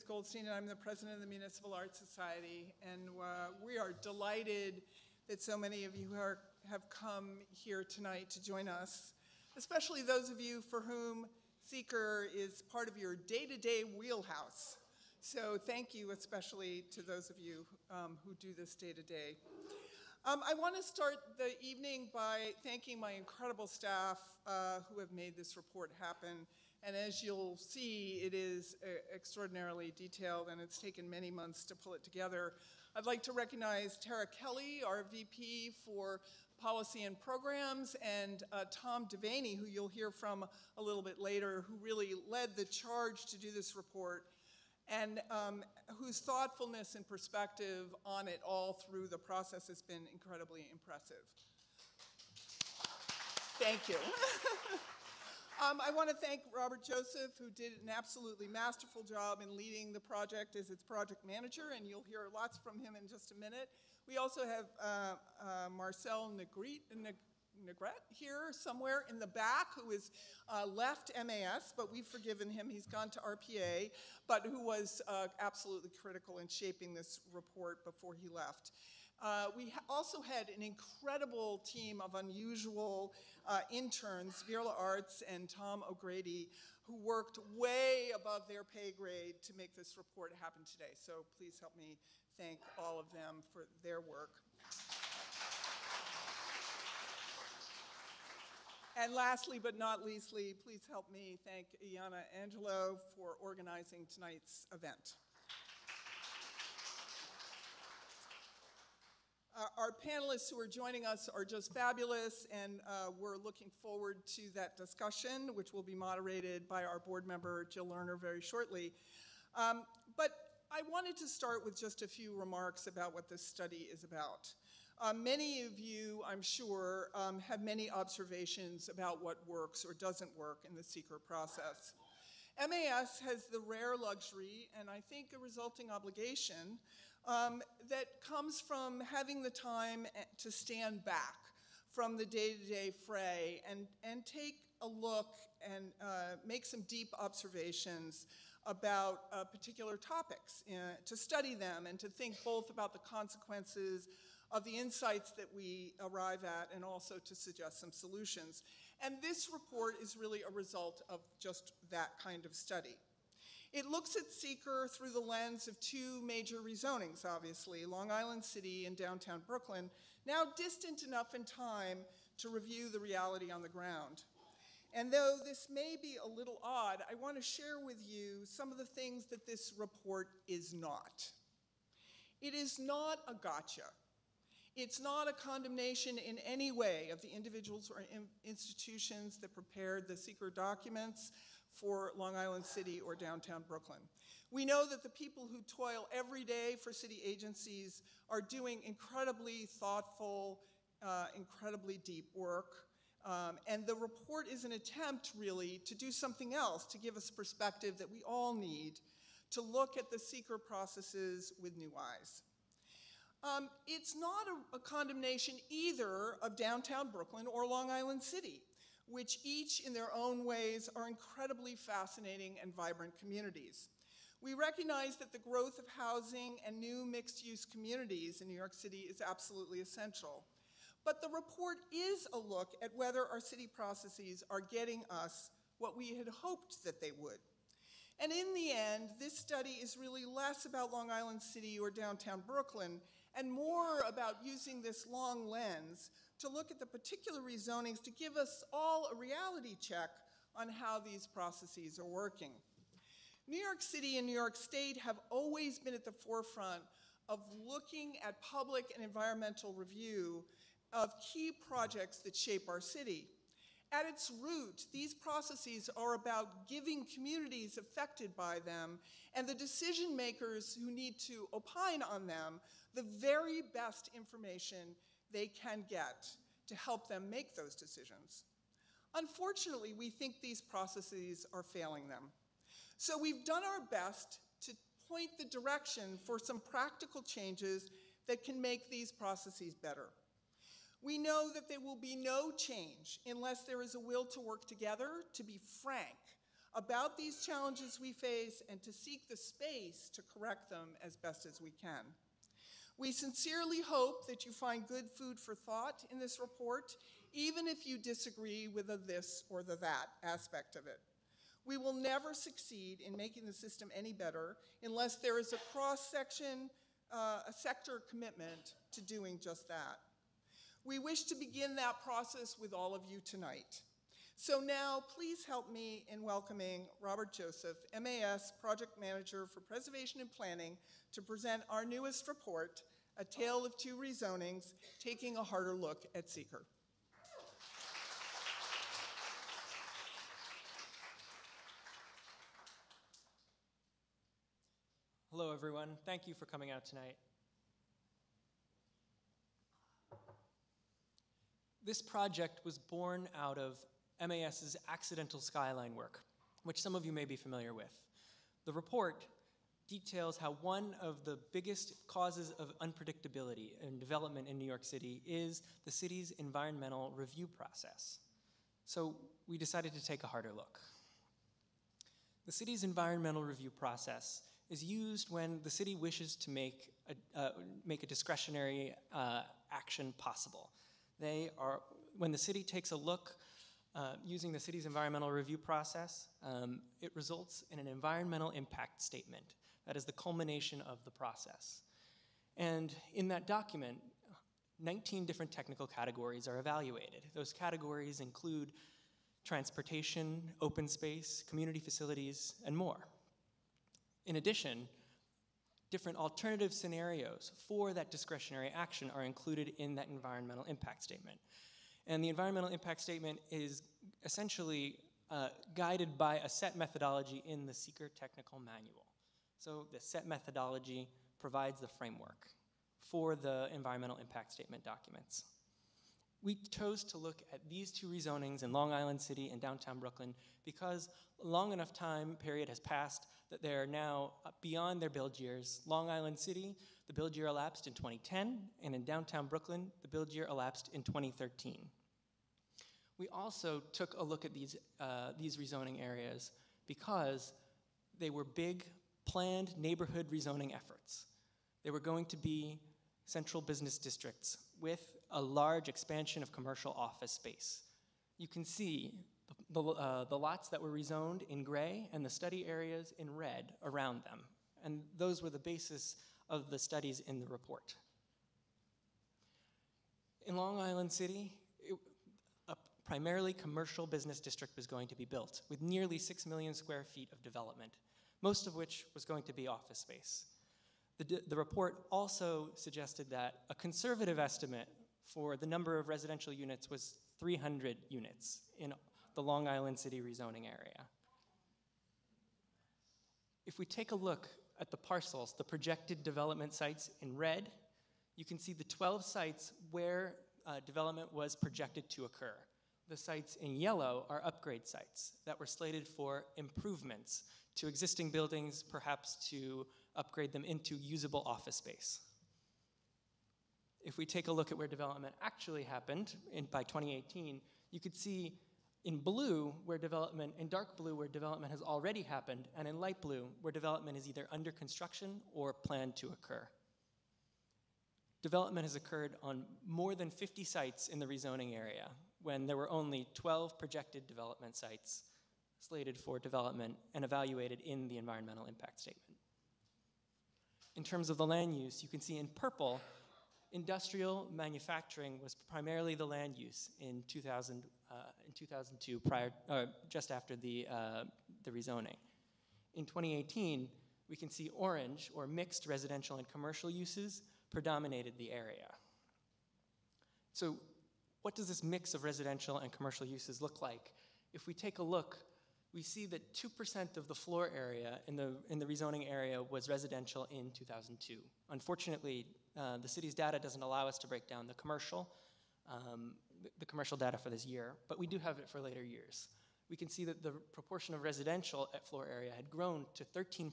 Goldstein, and I'm the president of the Municipal Art Society, and we are delighted that so many of you have come here tonight to join us, especially those of you for whom CEQR is part of your day-to-day wheelhouse. So thank you especially to those of you who do this day-to-day. I want to start the evening by thanking my incredible staff who have made this report happen. And as you'll see, it is extraordinarily detailed, and it's taken many months to pull it together. I'd like to recognize Tara Kelly, our VP for Policy and Programs, and Tom Devaney, who you'll hear from a little bit later, who really led the charge to do this report, and whose thoughtfulness and perspective on it all through the process has been incredibly impressive. Thank you. I want to thank Robert Joseph, who did an absolutely masterful job in leading the project as its project manager, and you'll hear lots from him in just a minute. We also have Marcel Negret here somewhere in the back, who has left MAS, but we've forgiven him. He's gone to RPA, but who was absolutely critical in shaping this report before he left. We also had an incredible team of unusual interns, Virla Arts and Tom O'Grady, who worked way above their pay grade to make this report happen today. So please help me thank all of them for their work. And lastly, but not leastly, please help me thank Iana Angelo for organizing tonight's event. Our panelists who are joining us are just fabulous, and we're looking forward to that discussion, which will be moderated by our board member, Jill Lerner, very shortly. But I wanted to start with just a few remarks about what this study is about. Many of you, I'm sure, have many observations about what works or doesn't work in the CEQR process. MAS has the rare luxury, and I think a resulting obligation, that comes from having the time to stand back from the day-to-day fray and take a look and make some deep observations about particular topics, to study them and to think both about the consequences of the insights that we arrive at and also to suggest some solutions. And this report is really a result of just that kind of study. It looks at CEQR through the lens of two major rezonings, obviously, Long Island City and downtown Brooklyn, now distant enough in time to review the reality on the ground. And though this may be a little odd, I want to share with you some of the things that this report is not. It is not a gotcha. It's not a condemnation in any way of the individuals or institutions that prepared the CEQR documents for Long Island City or downtown Brooklyn. We know that the people who toil every day for city agencies are doing incredibly thoughtful, incredibly deep work. And the report is an attempt, really, to do something else, to give us perspective that we all need to look at the CEQR processes with new eyes. It's not a condemnation either of downtown Brooklyn or Long Island City, which each in their own ways are incredibly fascinating and vibrant communities. We recognize that the growth of housing and new mixed-use communities in New York City is absolutely essential. But the report is a look at whether our city processes are getting us what we had hoped that they would. And in the end, this study is really less about Long Island City or downtown Brooklyn and more about using this long lens to look at the particular rezonings to give us all a reality check on how these processes are working. New York City and New York State have always been at the forefront of looking at public and environmental review of key projects that shape our city. At its root, these processes are about giving communities affected by them and the decision makers who need to opine on them the very best information they can get to help them make those decisions. Unfortunately, we think these processes are failing them. So we've done our best to point the direction for some practical changes that can make these processes better. We know that there will be no change unless there is a will to work together, to be frank about these challenges we face and to seek the space to correct them as best as we can. We sincerely hope that you find good food for thought in this report, even if you disagree with the this or the that aspect of it. We will never succeed in making the system any better unless there is a cross-section, a sector commitment to doing just that. We wish to begin that process with all of you tonight. So now, please help me in welcoming Robert Joseph, MAS Project Manager for Preservation and Planning, to present our newest report, A Tale of Two Rezonings, taking a harder look at CEQR. Hello, everyone. Thank you for coming out tonight. This project was born out of MAS's accidental skyline work, which some of you may be familiar with. The report details how one of the biggest causes of unpredictability in development in New York City is the city's environmental review process. So we decided to take a harder look. The city's environmental review process is used when the city wishes to make a discretionary action possible. When the city takes a look using the city's environmental review process, it results in an environmental impact statement. That is the culmination of the process. And in that document, 19 different technical categories are evaluated. Those categories include transportation, open space, community facilities, and more. In addition, different alternative scenarios for that discretionary action are included in that environmental impact statement. And the environmental impact statement is essentially guided by a set methodology in the CEQR technical manual. So the set methodology provides the framework for the environmental impact statement documents. We chose to look at these two rezonings in Long Island City and downtown Brooklyn because a long enough time period has passed that they are now beyond their build years. Long Island City, the build year elapsed in 2010, and in downtown Brooklyn, the build year elapsed in 2013. We also took a look at these rezoning areas because they were big, planned neighborhood rezoning efforts. They were going to be central business districts with a large expansion of commercial office space. You can see the lots that were rezoned in gray and the study areas in red around them. And those were the basis of the studies in the report. In Long Island City, a primarily commercial business district was going to be built with nearly 6 million square feet of development, most of which was going to be office space. The report also suggested that a conservative estimate for the number of residential units was 300 units in the Long Island City rezoning area. If we take a look at the parcels, the projected development sites in red, you can see the 12 sites where development was projected to occur. The sites in yellow are upgrade sites that were slated for improvements to existing buildings, perhaps to upgrade them into usable office space. If we take a look at where development actually happened by 2018, you could see in blue where development, in dark blue where development has already happened, and in light blue where development is either under construction or planned to occur. Development has occurred on more than 50 sites in the rezoning area when there were only 12 projected development sites slated for development and evaluated in the environmental impact statement. In terms of the land use, you can see in purple, industrial manufacturing was primarily the land use in 2002, just after the rezoning. In 2018, we can see orange, or mixed residential and commercial uses, predominated the area. So what does this mix of residential and commercial uses look like? If we take a look, we see that 2% of the floor area in the rezoning area was residential in 2002. Unfortunately, the city's data doesn't allow us to break down the commercial data for this year, but we do have it for later years. We can see that the proportion of residential at floor area had grown to 13%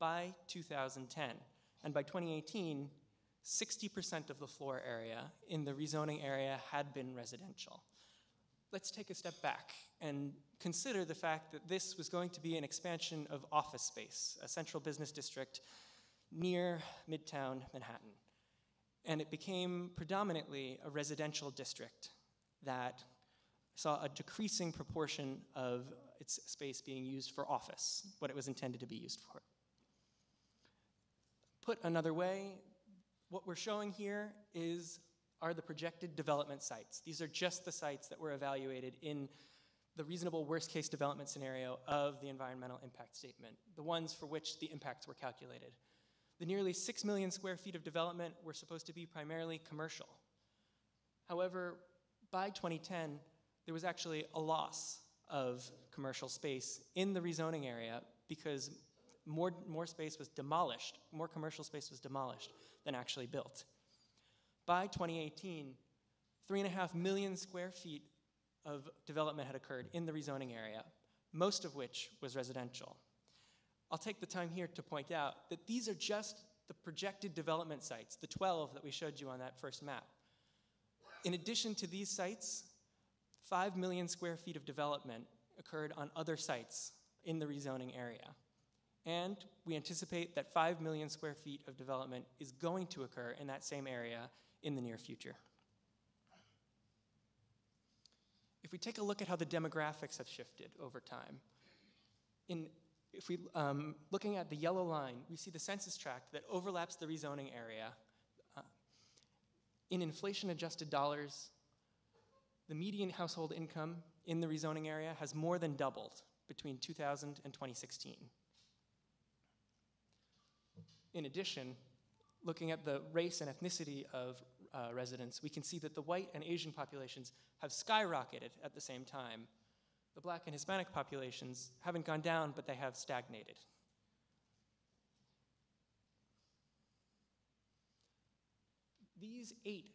by 2010. And by 2018, 60% of the floor area in the rezoning area had been residential. Let's take a step back and consider the fact that this was going to be an expansion of office space, a central business district near Midtown Manhattan. And it became predominantly a residential district that saw a decreasing proportion of its space being used for office, what it was intended to be used for. Put another way, what we're showing here are the projected development sites. These are just the sites that were evaluated in the reasonable worst-case development scenario of the environmental impact statement, the ones for which the impacts were calculated. The nearly 6 million square feet of development were supposed to be primarily commercial. However, by 2010, there was actually a loss of commercial space in the rezoning area because more space was demolished, more commercial space was demolished than actually built. By 2018, 3.5 million square feet of development had occurred in the rezoning area, most of which was residential. I'll take the time here to point out that these are just the projected development sites, the 12 that we showed you on that first map. In addition to these sites, 5 million square feet of development occurred on other sites in the rezoning area. And we anticipate that 5 million square feet of development is going to occur in that same area in the near future. If we take a look at how the demographics have shifted over time, looking at the yellow line, we see the census tract that overlaps the rezoning area. In inflation-adjusted dollars, the median household income in the rezoning area has more than doubled between 2000 and 2016. In addition, looking at the race and ethnicity of residents, we can see that the white and Asian populations have skyrocketed at the same time. The Black and Hispanic populations haven't gone down, but they have stagnated. These 8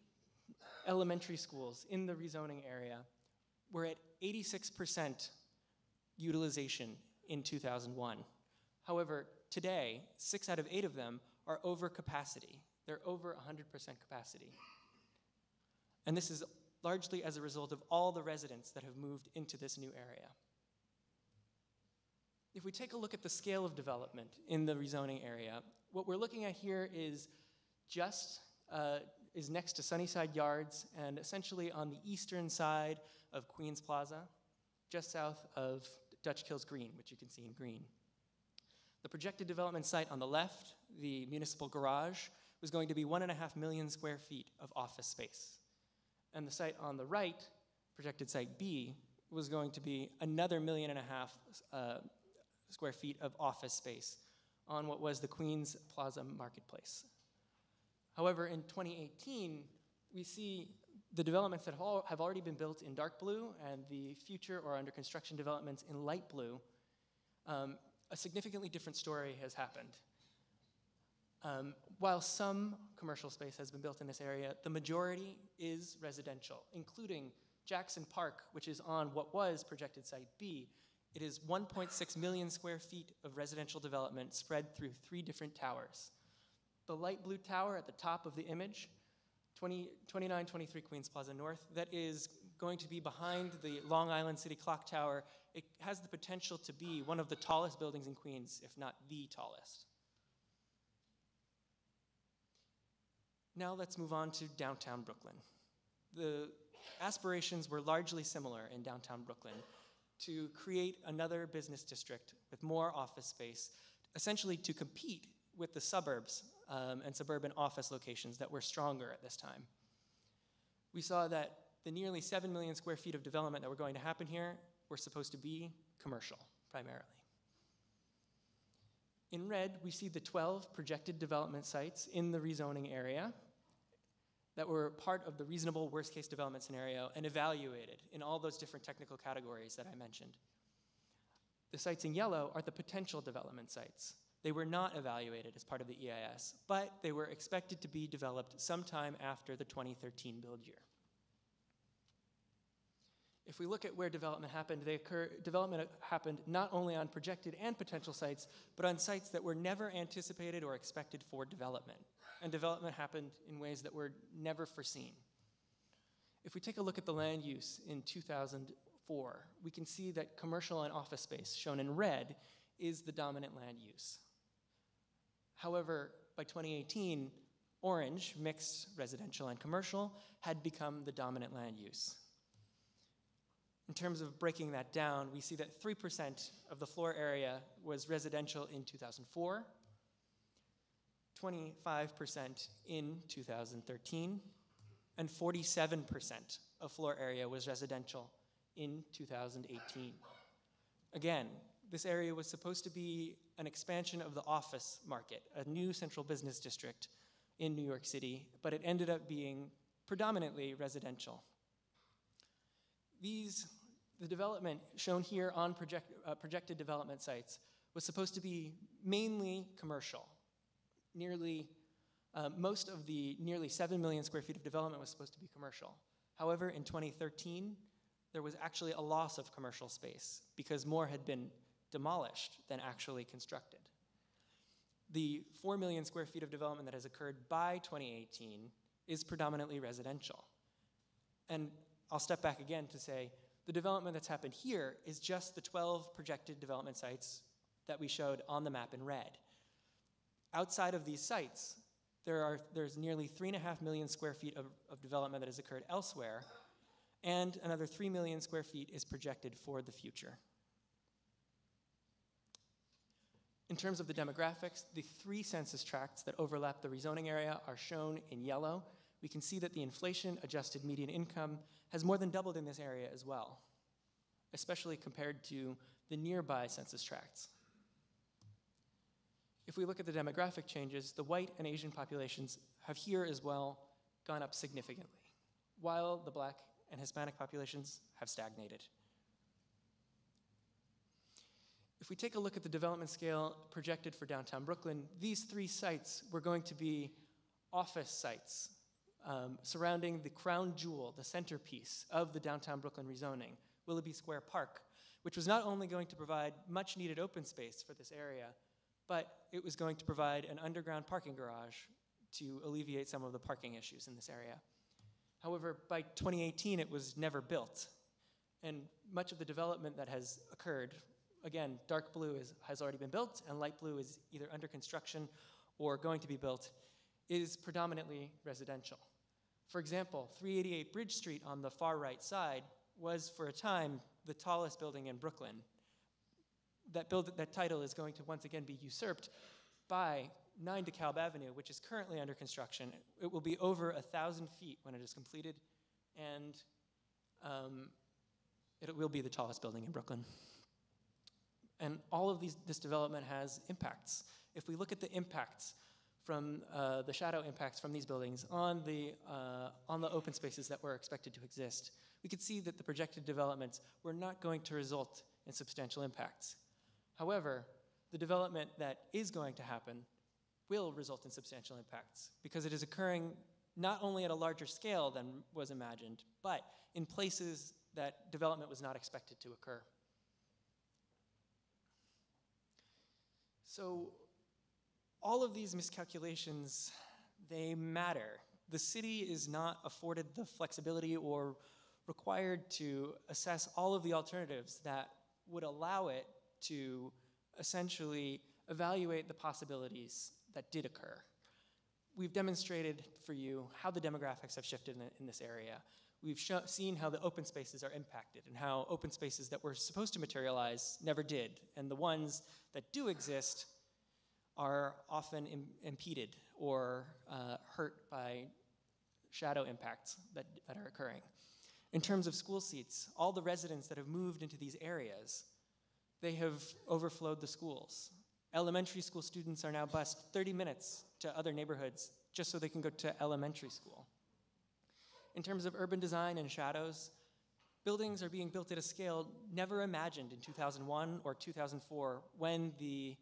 elementary schools in the rezoning area were at 86% utilization in 2001. However, today, 6 out of 8 of them are over capacity. They're over 100% capacity. And this is largely as a result of all the residents that have moved into this new area. If we take a look at the scale of development in the rezoning area, what we're looking at here is next to Sunnyside Yards and essentially on the eastern side of Queens Plaza, just south of Dutch Kills Green, which you can see in green. The projected development site on the left, the Municipal garage, was going to be 1.5 million square feet of office space. And the site on the right, projected site B, was going to be another 1.5 million square feet of office space on what was the Queens Plaza Marketplace. However, in 2018, we see the developments that have already been built in dark blue and the future or under construction developments in light blue. A significantly different story has happened. While some commercial space has been built in this area, the majority is residential, including Jackson Park, which is on what was projected site B. It is 1.6 million square feet of residential development spread through 3 different towers. The light blue tower at the top of the image, 2923 Queens Plaza North, that is going to be behind the Long Island City Clock Tower. It has the potential to be one of the tallest buildings in Queens, if not the tallest. Now let's move on to downtown Brooklyn. The aspirations were largely similar in downtown Brooklyn to create another business district with more office space, essentially to compete with the suburbs and suburban office locations that were stronger at this time. We saw that the nearly 7 million square feet of development that were going to happen here were supposed to be commercial, primarily. In red, we see the 12 projected development sites in the rezoning area that were part of the reasonable worst-case development scenario and evaluated in all those different technical categories that I mentioned. The sites in yellow are the potential development sites. They were not evaluated as part of the EIS, but they were expected to be developed sometime after the 2013 build year. If we look at where development happened, development happened not only on projected and potential sites, but on sites that were never anticipated or expected for development. And development happened in ways that were never foreseen. If we take a look at the land use in 2004 2004, we can see that commercial and office space, shown in red, is the dominant land use. However, by 2018, orange, mixed residential and commercial, had become the dominant land use. In terms of breaking that down, we see that 3% of the floor area was residential in 2004, 25% in 2013, and 47% of floor area was residential in 2018. Again, this area was supposed to be an expansion of the office market, a new central business district in New York City, but it ended up being predominantly residential. The development shown here on projected development sites was supposed to be mainly commercial. Most of the nearly 7 million square feet of development was supposed to be commercial. However, in 2013, there was actually a loss of commercial space because more had been demolished than actually constructed. The 4 million square feet of development that has occurred by 2018 is predominantly residential. And I'll step back again to say the development that's happened here is just the 12 projected development sites that we showed on the map in red. Outside of these sites, there's nearly 3.5 million square feet of development that has occurred elsewhere, and another 3 million square feet is projected for the future. In terms of the demographics, the 3 census tracts that overlap the rezoning area are shown in yellow. We can see that the inflation-adjusted median income has more than doubled in this area as well, especially compared to the nearby census tracts. If we look at the demographic changes, the white and Asian populations have here as well gone up significantly, while the Black and Hispanic populations have stagnated. If we take a look at the development scale projected for downtown Brooklyn, these 3 sites were going to be office sites surrounding the crown jewel, the centerpiece of the downtown Brooklyn rezoning, Willoughby Square Park, which was not only going to provide much needed open space for this area, but it was going to provide an underground parking garage to alleviate some of the parking issues in this area. However, by 2018, it was never built. And much of the development that has occurred, again, dark blue has already been built, and light blue is either under construction or going to be built, is predominantly residential. For example, 388 Bridge Street on the far right side was, for a time, the tallest building in Brooklyn. That title is going to once again be usurped by 9 DeKalb Avenue, which is currently under construction. It will be over 1,000 feet when it is completed, and it will be the tallest building in Brooklyn. And all of this development has impacts. If we look at the impacts from the shadow impacts from these buildings on the open spaces that were expected to exist, we could see that the projected developments were not going to result in substantial impacts. However, the development that is going to happen will result in substantial impacts because it is occurring not only at a larger scale than was imagined, but in places that development was not expected to occur. So all of these miscalculations, they matter. The city is not afforded the flexibility or required to assess all of the alternatives that would allow it to essentially evaluate the possibilities that did occur. We've demonstrated for you how the demographics have shifted in this area. We've seen how the open spaces are impacted and how open spaces that were supposed to materialize never did, and the ones that do exist are often impeded or hurt by shadow impacts that are occurring. In terms of school seats, all the residents that have moved into these areas, they have overflowed the schools. Elementary school students are now bused 30 minutes to other neighborhoods just so they can go to elementary school. In terms of urban design and shadows, buildings are being built at a scale never imagined in 2001 or 2004 when these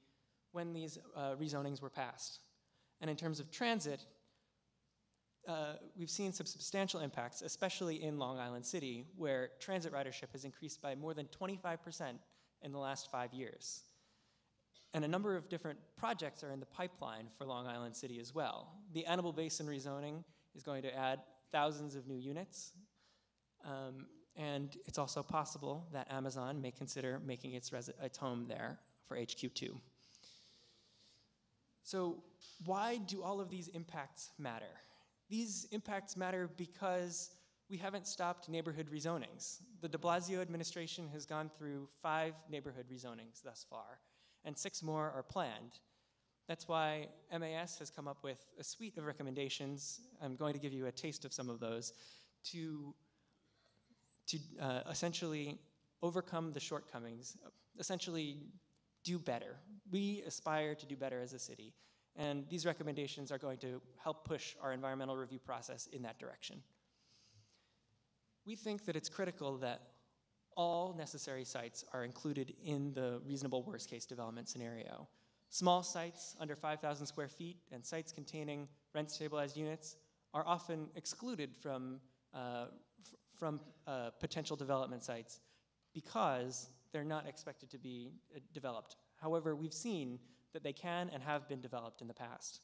rezonings were passed. And in terms of transit, we've seen some substantial impacts, especially in Long Island City, where transit ridership has increased by more than 25% in the last 5 years. And a number of different projects are in the pipeline for Long Island City as well. The Annabelle Basin rezoning is going to add thousands of new units. And it's also possible that Amazon may consider making its home there for HQ2. So why do all of these impacts matter? These impacts matter because we haven't stopped neighborhood rezonings. The de Blasio administration has gone through 5 neighborhood rezonings thus far, and 6 more are planned. That's why MAS has come up with a suite of recommendations. I'm going to give you a taste of some of those to essentially overcome the shortcomings, essentially do better. We aspire to do better as a city, and these recommendations are going to help push our environmental review process in that direction. We think that it's critical that all necessary sites are included in the reasonable worst-case development scenario. Small sites under 5,000 square feet and sites containing rent-stabilized units are often excluded from potential development sites because they're not expected to be developed. However, we've seen that they can and have been developed in the past.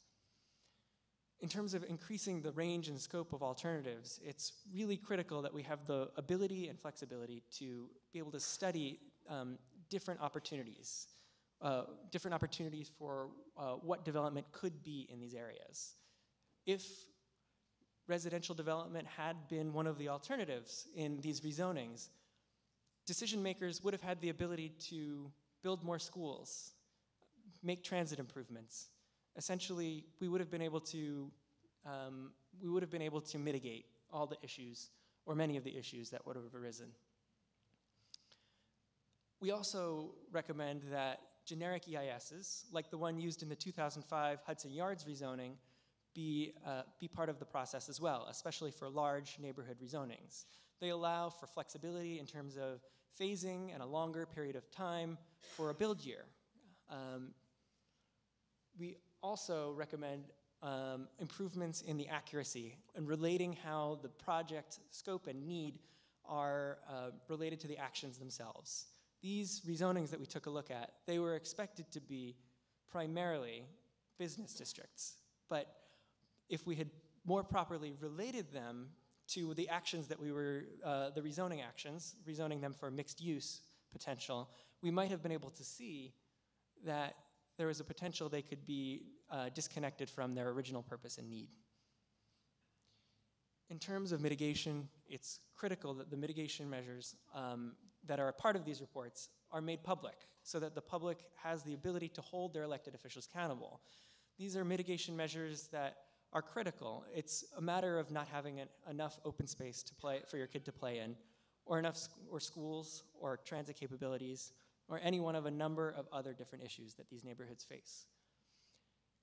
In terms of increasing the range and scope of alternatives, it's really critical that we have the ability and flexibility to be able to study different opportunities for what development could be in these areas. If residential development had been one of the alternatives in these rezonings, decision makers would have had the ability to build more schools, make transit improvements. Essentially, we would have been able to mitigate all the issues, or many of the issues that would have arisen. We also recommend that generic EISs, like the one used in the 2005 Hudson Yards rezoning, be part of the process as well, especially for large neighborhood rezonings. They allow for flexibility in terms of phasing and a longer period of time for a build year. We also recommend improvements in the accuracy and relating how the project scope and need are related to the actions themselves. These rezonings that we took a look at, they were expected to be primarily business districts, but if we had more properly related them to the actions that we were, the rezoning actions, rezoning them for mixed use potential, we might have been able to see that there was a potential they could be disconnected from their original purpose and need. In terms of mitigation, it's critical that the mitigation measures that are a part of these reports are made public so that the public has the ability to hold their elected officials accountable. These are mitigation measures that are critical. It's a matter of not having enough open space to play for your kid to play in, or enough or schools or transit capabilities, or any one of a number of other different issues that these neighborhoods face.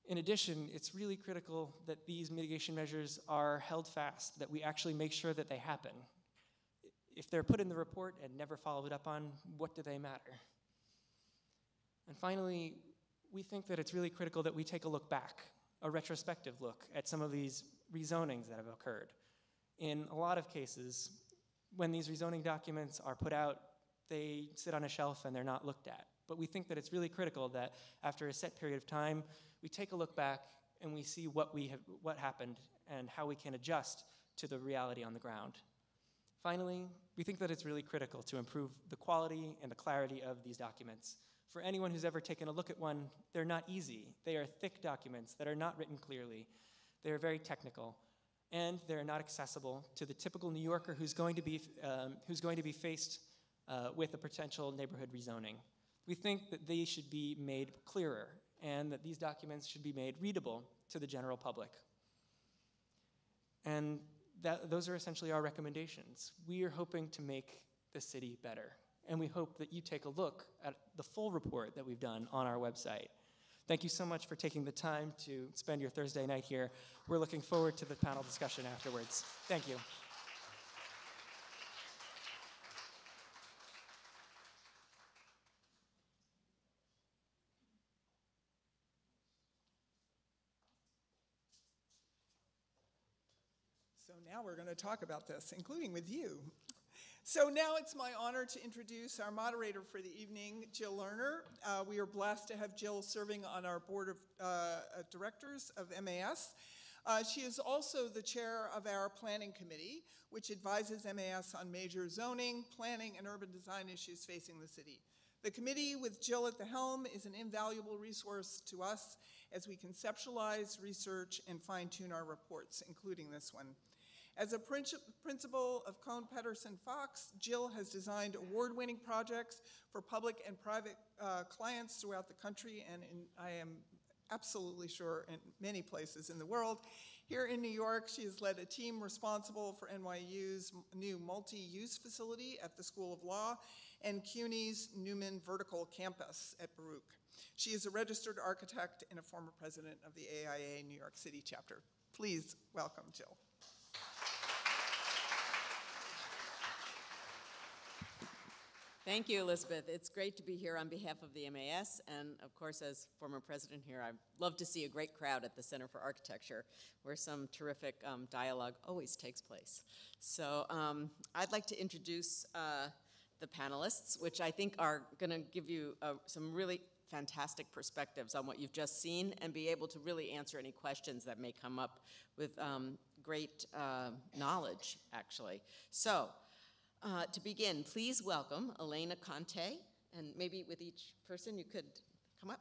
In addition, it's really critical that these mitigation measures are held fast, that we actually make sure that they happen. If they're put in the report and never followed up on, what do they matter? And finally, we think that it's really critical that we take a look back, a retrospective look at some of these rezonings that have occurred. In a lot of cases, when these rezoning documents are put out, they sit on a shelf and they're not looked at. But we think that it's really critical that after a set period of time, we take a look back and we see what happened and how we can adjust to the reality on the ground. Finally, we think that it's really critical to improve the quality and the clarity of these documents. For anyone who's ever taken a look at one, they're not easy. They are thick documents that are not written clearly. They are very technical, and they're not accessible to the typical New Yorker who's going to be faced with a potential neighborhood rezoning. We think that they should be made clearer and that these documents should be made readable to the general public. And those are essentially our recommendations. We are hoping to make the city better, and we hope that you take a look at the full report that we've done on our website. Thank you so much for taking the time to spend your Thursday night here. We're looking forward to the panel discussion afterwards. Thank you. So now we're going to talk about this, including with you. So now it's my honor to introduce our moderator for the evening, Jill Lerner. We are blessed to have Jill serving on our board of directors of MAS. She is also the chair of our planning committee, which advises MAS on major zoning, planning, and urban design issues facing the city. The committee, with Jill at the helm, is an invaluable resource to us as we conceptualize, research, and fine-tune our reports, including this one. As a principal of Cohn Pedersen Fox, Jill has designed award-winning projects for public and private clients throughout the country, and I am absolutely sure in many places in the world. Here in New York, she has led a team responsible for NYU's new multi-use facility at the School of Law and CUNY's Newman Vertical Campus at Baruch. She is a registered architect and a former president of the AIA New York City chapter. Please welcome Jill. Thank you, Elizabeth. It's great to be here on behalf of the MAS, and of course, as former president here, I love to see a great crowd at the Center for Architecture, where some terrific dialogue always takes place. So I'd like to introduce the panelists, which I think are going to give you some really fantastic perspectives on what you've just seen and be able to really answer any questions that may come up with great knowledge, actually. So, to begin, please welcome Elena Conte, and maybe with each person you could come up.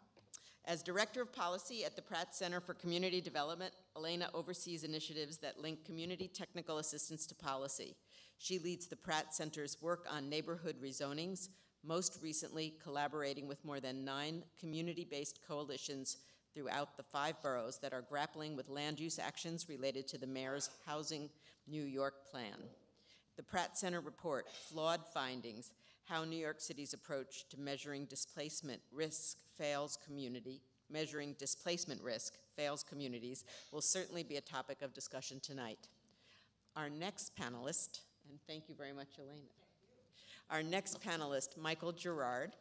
As Director of Policy at the Pratt Center for Community Development, Elena oversees initiatives that link community technical assistance to policy. She leads the Pratt Center's work on neighborhood rezonings, most recently collaborating with more than 9 community-based coalitions throughout the 5 boroughs that are grappling with land use actions related to the mayor's Housing New York plan. The Pratt Center report, Flawed Findings, How New York City's Approach to Measuring Displacement Risk Fails Communities, will certainly be a topic of discussion tonight. Our next panelist, and thank you very much, Elena. Our next panelist, Michael Gerard,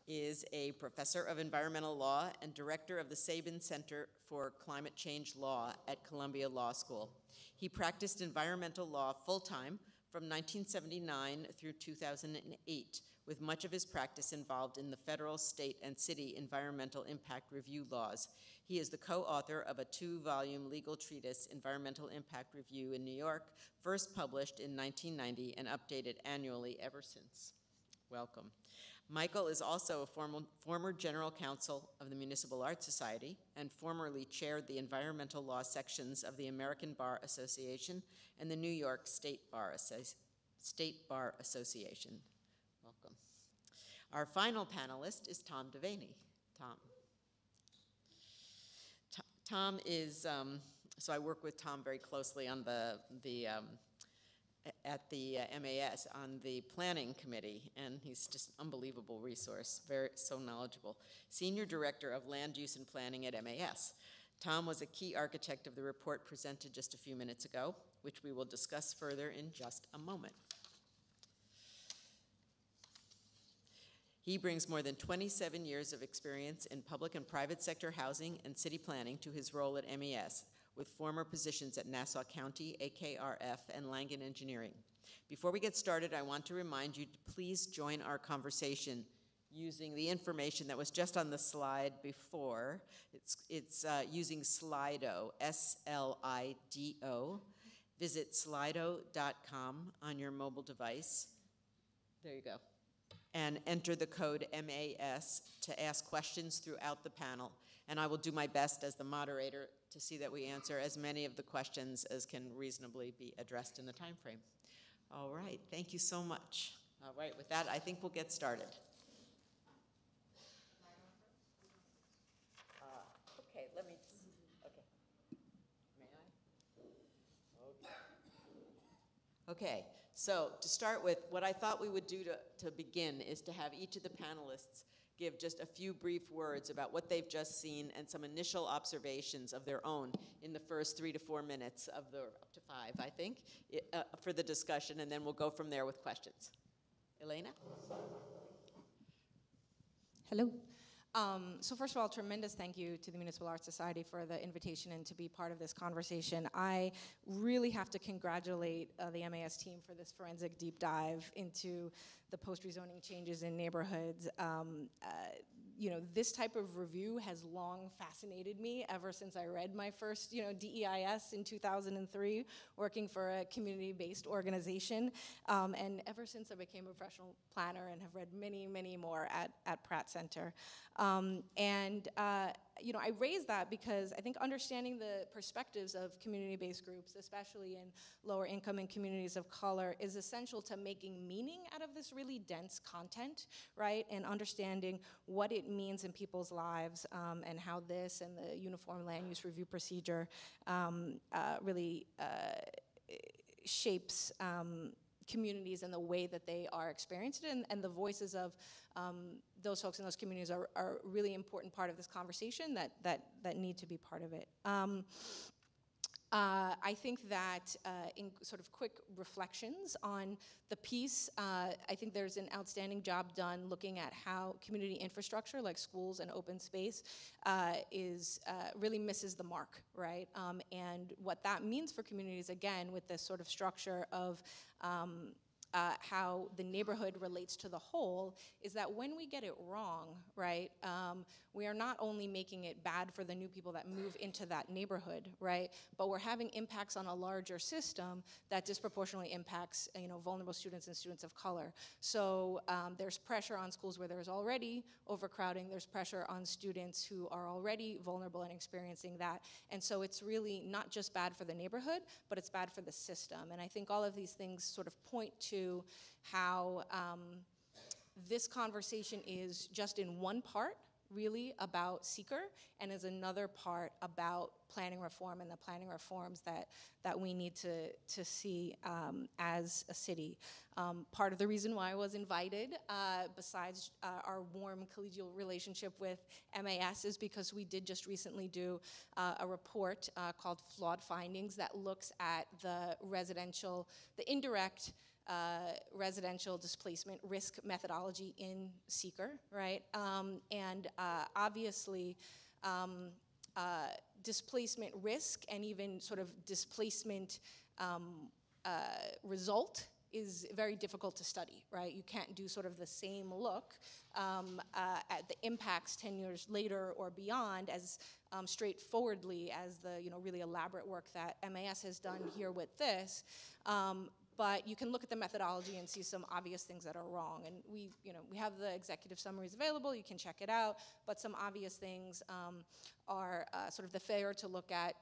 is a professor of environmental law and director of the Sabin Center for Climate Change Law at Columbia Law School. He practiced environmental law full-time from 1979 through 2008, with much of his practice involved in the federal, state, and city environmental impact review laws. He is the co-author of a 2-volume legal treatise, Environmental Impact Review in New York, first published in 1990 and updated annually ever since. Welcome. Michael is also a former general counsel of the Municipal Art Society and formerly chaired the environmental law sections of the American Bar Association and the New York State Bar Association. Welcome. Our final panelist is Tom Devaney. Tom is, so I work with Tom very closely on at the MAS on the planning committee, and he's just an unbelievable resource, so knowledgeable. Senior Director of Land Use and Planning at MAS. Tom was a key architect of the report presented just a few minutes ago, which we will discuss further in just a moment. He brings more than 27 years of experience in public and private sector housing and city planning to his role at MAS, with former positions at Nassau County, AKRF, and Langen Engineering. Before we get started, I want to remind you to please join our conversation using the information that was just on the slide before. It's using Slido, S-L-I-D-O. Visit slido.com on your mobile device. There you go. And enter the code MAS to ask questions throughout the panel. And I will do my best as the moderator to see that we answer as many of the questions as can reasonably be addressed in the time frame. All right, thank you so much. All right, with that, I think we'll get started. Okay, let me, okay. May I? Okay, so to start with, what I thought we would do to begin is to have each of the panelists give just a few brief words about what they've just seen and some initial observations of their own in the first 3 to 4 minutes of the, up to 5, I think, for the discussion, and then we'll go from there with questions. Elena? Hello. So first of all, tremendous thank you to the Municipal Art Society for the invitation and to be part of this conversation. I really have to congratulate the MAS team for this forensic deep dive into the post-rezoning changes in neighborhoods. this type of review has long fascinated me ever since I read my first, DEIS in 2003, working for a community-based organization, and ever since I became a professional planner and have read many, many more at Pratt Center. I raise that because I think understanding the perspectives of community-based groups, especially in lower income and communities of color, is essential to making meaning out of this really dense content, right? And understanding what it means in people's lives, and how this and the Uniform Land Use Review Procedure really shapes communities and the way that they are experienced it, and the voices of those folks in those communities are a really important part of this conversation that need to be part of it. I think that in sort of quick reflections on the piece, I think there's an outstanding job done looking at how community infrastructure like schools and open space really misses the mark, right? And what that means for communities, again, with this sort of structure of how the neighborhood relates to the whole, is that when we get it wrong, right, we are not only making it bad for the new people that move into that neighborhood, right, but we're having impacts on a larger system that disproportionately impacts, vulnerable students and students of color. So there's pressure on schools where there's already overcrowding. There's pressure on students who are already vulnerable and experiencing that. And so it's really not just bad for the neighborhood, but it's bad for the system. And I think all of these things sort of point to how this conversation is just in one part really about CEQR, and is another part about planning reform and the planning reforms that we need to see as a city. Part of the reason why I was invited, besides our warm collegial relationship with MAS, is because we did just recently do a report called Flawed Findings that looks at the indirect residential displacement risk methodology in CEQR, right? Obviously, displacement risk and even sort of displacement result is very difficult to study, right? You can't do sort of the same look at the impacts 10 years later or beyond as straightforwardly as the really elaborate work that MAS has done here with this. But you can look at the methodology and see some obvious things that are wrong. And we have the executive summaries available. You can check it out. But some obvious things are sort of the failure to look at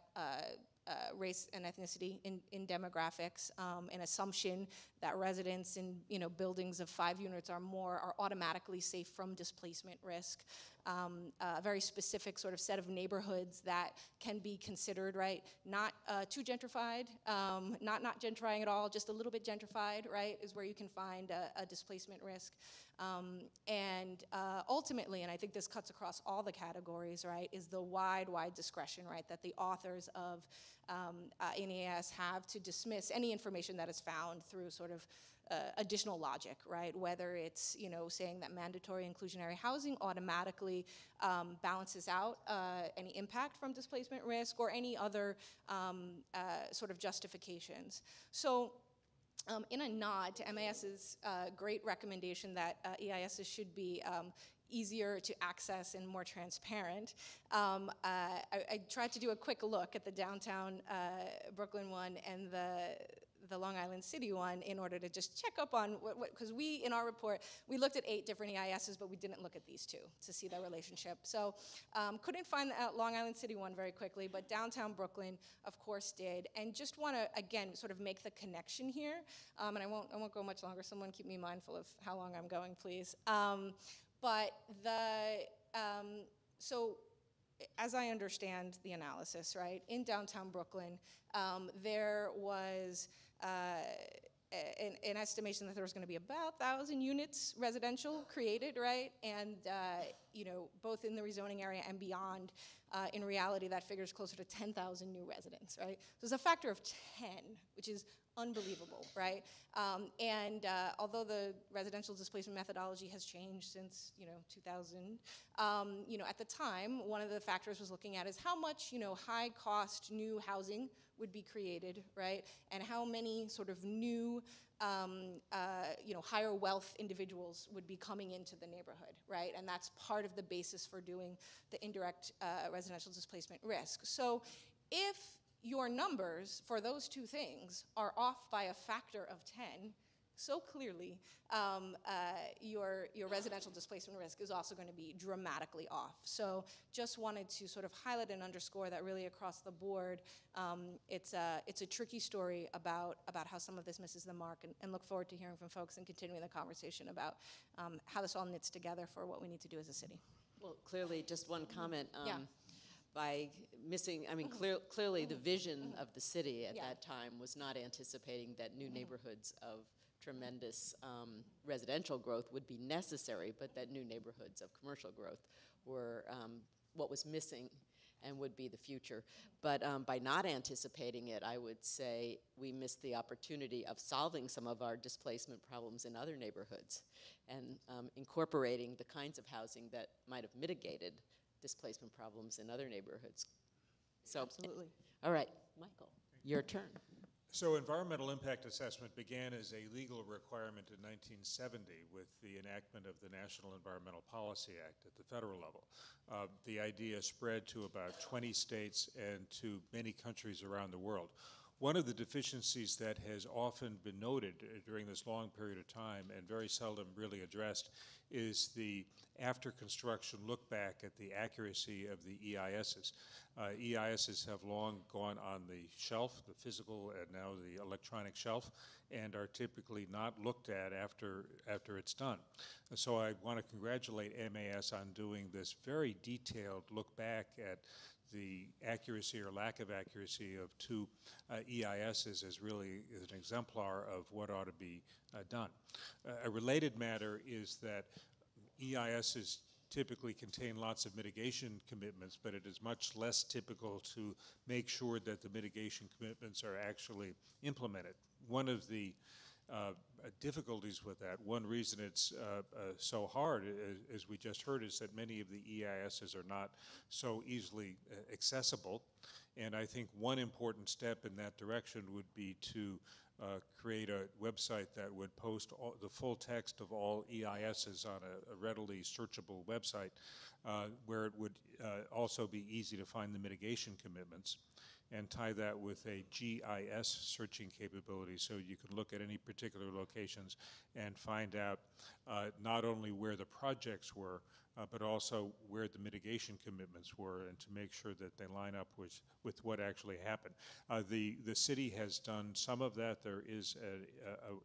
race and ethnicity in demographics, an assumption that residents in buildings of 5 units or more are automatically safe from displacement risk. A very specific sort of set of neighborhoods that can be considered, right, not too gentrified, not gentrifying at all, just a little bit gentrified, right, is where you can find a displacement risk. Ultimately, and I think this cuts across all the categories, right, is the wide discretion, right, that the authors of NEAS have to dismiss any information that is found through sort of additional logic, right? Whether it's saying that mandatory inclusionary housing automatically balances out any impact from displacement risk, or any other sort of justifications. So in a nod to MAS's great recommendation that EISs should be easier to access and more transparent, I tried to do a quick look at the downtown Brooklyn one and the Long Island City one in order to just check up on because in our report, we looked at 8 different EISs, but we didn't look at these 2 to see their relationship. So couldn't find the Long Island City one very quickly, but downtown Brooklyn, of course, did. And just want to, again, sort of make the connection here. And I won't go much longer. Someone keep me mindful of how long I'm going, please. So as I understand the analysis, right, in downtown Brooklyn, there was an estimation that there was going to be about 1,000 units residential created, right? And both in the rezoning area and beyond, in reality, that figure is closer to 10,000 new residents, right? So it's a factor of 10, which is unbelievable, right? Although the residential displacement methodology has changed since 2000, at the time, one of the factors was looking at is how much high-cost new housing would be created, right? And how many sort of new higher wealth individuals would be coming into the neighborhood, right? And that's part of the basis for doing the indirect residential displacement risk. So if your numbers for those two things are off by a factor of 10, so clearly your residential displacement risk is also going to be dramatically off. So just wanted to sort of highlight and underscore that really across the board, it's a tricky story about how some of this misses the mark, and look forward to hearing from folks and continuing the conversation about how this all knits together for what we need to do as a city. Well, clearly, just one comment. Yeah. By missing, I mean, clearly the vision of the city at that time was not anticipating that new neighborhoods of tremendous residential growth would be necessary, but that new neighborhoods of commercial growth were what was missing and would be the future. But by not anticipating it, I would say we missed the opportunity of solving some of our displacement problems in other neighborhoods and incorporating the kinds of housing that might have mitigated displacement problems in other neighborhoods. So, absolutely. All right, Michael, your turn. So environmental impact assessment began as a legal requirement in 1970 with the enactment of the National Environmental Policy Act at the federal level. The idea spread to about 20 states and to many countries around the world. One of the deficiencies that has often been noted during this long period of time and very seldom really addressed is the after-construction look back at the accuracy of the EISs. EISs have long gone on the shelf, the physical and now the electronic shelf, and are typically not looked at after it's done. So I want to congratulate MAS on doing this very detailed look back at the accuracy or lack of accuracy of two EISs is an exemplar of what ought to be done. A related matter is that EISs typically contain lots of mitigation commitments, but it is much less typical to make sure that the mitigation commitments are actually implemented. One of the difficulties with that, one reason it's so hard, as we just heard, is that many of the EISs are not so easily accessible. And I think one important step in that direction would be to create a website that would post the full text of all EISs on a readily searchable website where it would also be easy to find the mitigation commitments, and tie that with a GIS searching capability so you can look at any particular locations and find out not only where the projects were, but also where the mitigation commitments were, and to make sure that they line up with what actually happened. The city has done some of that. There is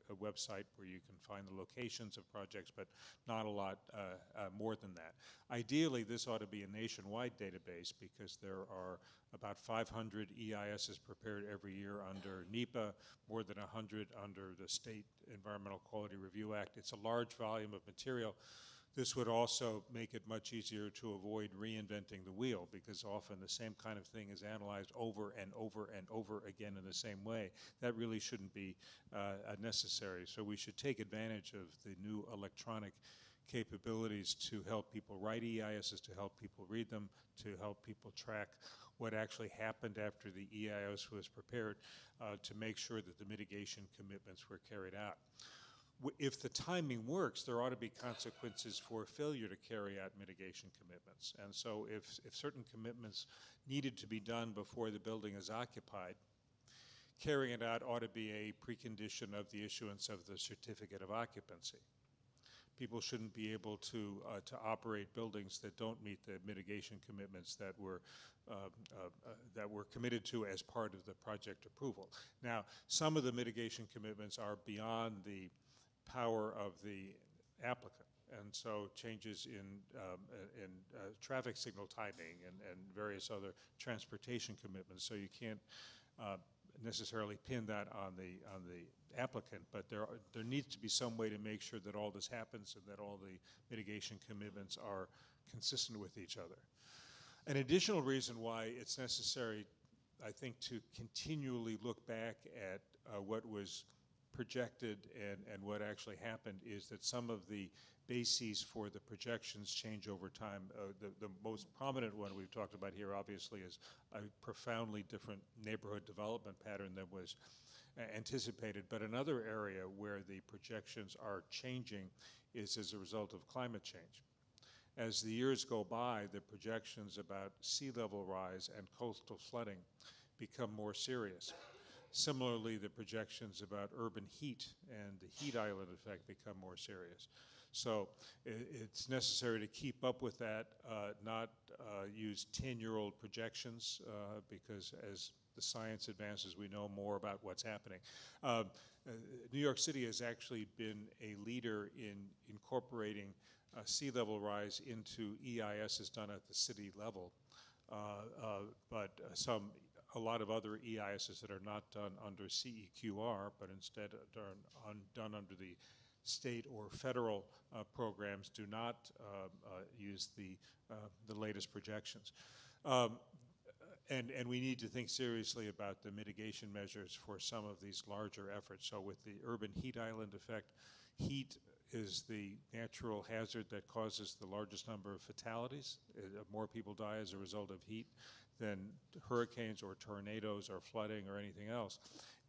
a website where you can find the locations of projects, but not a lot more than that. Ideally, this ought to be a nationwide database because there are about 500 EISs prepared every year under NEPA, more than 100 under the State Environmental Quality Review Act. It's a large volume of material. This would also make it much easier to avoid reinventing the wheel, because often the same kind of thing is analyzed over and over and over again in the same way. That really shouldn't be necessary. So we should take advantage of the new electronic capabilities to help people write EISs, to help people read them, to help people track what actually happened after the EIS was prepared, to make sure that the mitigation commitments were carried out. If the timing works, there ought to be consequences for failure to carry out mitigation commitments. And so if certain commitments needed to be done before the building is occupied, carrying it out ought to be a precondition of the issuance of the certificate of occupancy. People shouldn't be able to operate buildings that don't meet the mitigation commitments that were committed to as part of the project approval. Now, some of the mitigation commitments are beyond the power of the applicant, and so changes in traffic signal timing and various other transportation commitments. So you can't necessarily pin that on the applicant, but there needs to be some way to make sure that all this happens and that all the mitigation commitments are consistent with each other. An additional reason why it's necessary, I think, to continually look back at what was projected and what actually happened is that some of the bases for the projections change over time. The most prominent one we've talked about here, obviously, is a profoundly different neighborhood development pattern than was anticipated. But another area where the projections are changing is as a result of climate change. As the years go by, the projections about sea level rise and coastal flooding become more serious. Similarly, the projections about urban heat and the heat island effect become more serious. So it's necessary to keep up with that, not use 10-year-old projections, because as the science advances, we know more about what's happening. New York City has actually been a leader in incorporating sea level rise into EISs done at the city level, but a lot of other EISs that are not done under CEQR, but instead are done under the state or federal programs, do not use the latest projections. And we need to think seriously about the mitigation measures for some of these larger efforts. So with the urban heat island effect, heat is the natural hazard that causes the largest number of fatalities. More people die as a result of heat than hurricanes or tornadoes or flooding or anything else.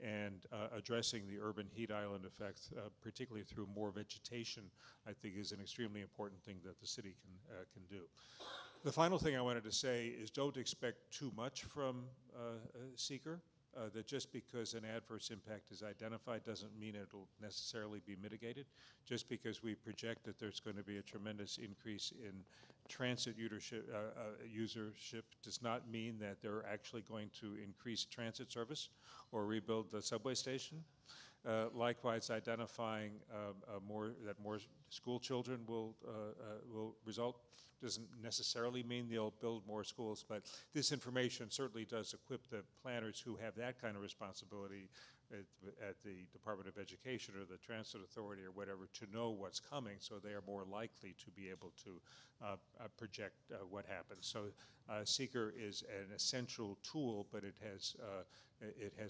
And addressing the urban heat island effect, particularly through more vegetation, I think is an extremely important thing that the city can do. The final thing I wanted to say is don't expect too much from CEQR. That just because an adverse impact is identified doesn't mean it'll necessarily be mitigated. Just because we project that there's going to be a tremendous increase in transit usership does not mean that they're actually going to increase transit service or rebuild the subway station. Likewise, identifying that more school children will result doesn't necessarily mean they'll build more schools, but this information certainly does equip the planners who have that kind of responsibility at the Department of Education or the Transit Authority or whatever to know what's coming, so they are more likely to be able to project what happens. So CEQR is an essential tool, but it has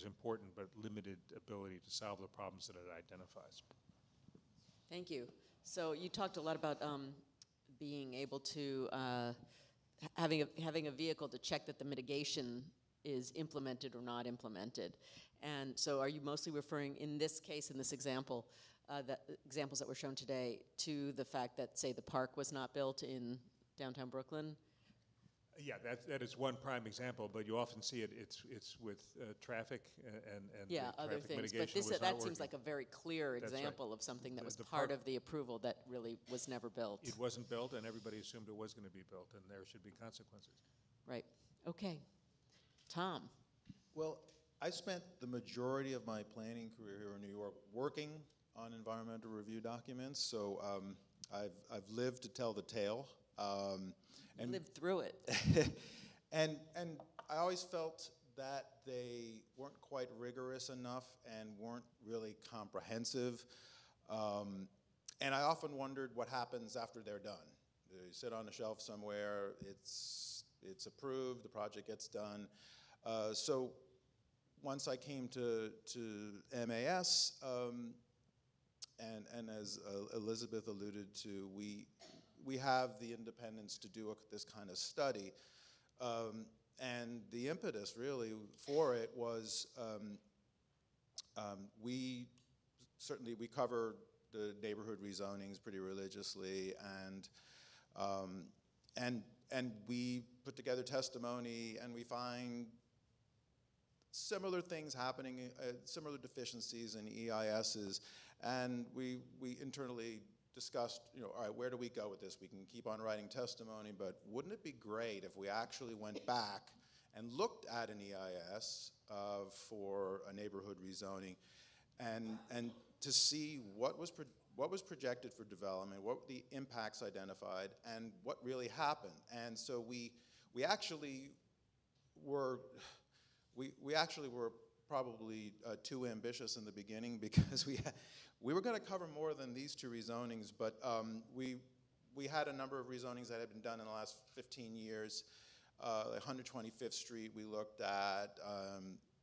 important but limited ability to solve the problems that it identifies. Thank you. So you talked a lot about being able to, having a vehicle to check that the mitigation is implemented or not implemented. And so are you mostly referring, in this case, in this example, examples that were shown today, to the fact that, say, the park was not built in downtown Brooklyn? Yeah, that is one prime example, but you often see it's with traffic and yeah, other things. mitigation But was not that working. seems like a very clear example right. of something that was The part park, of the approval that really was never built. It wasn't built, and everybody assumed it was going to be built, and there should be consequences. Right. Okay. Tom. Well, I spent the majority of my planning career here in New York working on environmental review documents, so I've lived to tell the tale. And lived through it. and I always felt that they weren't quite rigorous enough and weren't really comprehensive. And I often wondered what happens after they're done. They sit on a shelf somewhere, it's approved, the project gets done. So once I came to MAS, and as Elizabeth alluded to, we have the independence to do this kind of study. And the impetus really for it was we cover the neighborhood rezonings pretty religiously, and we put together testimony, and we find similar things happening, similar deficiencies in EISs, and we internally discussed, all right, where do we go with this? We can keep on writing testimony, but wouldn't it be great if we actually went back and looked at an EIS for a neighborhood rezoning, and to see what was projected for development, what were the impacts identified, and what really happened. And so we actually were probably too ambitious in the beginning, because we were going to cover more than these two rezonings, but we had a number of rezonings that had been done in the last 15 years. 125th Street we looked at,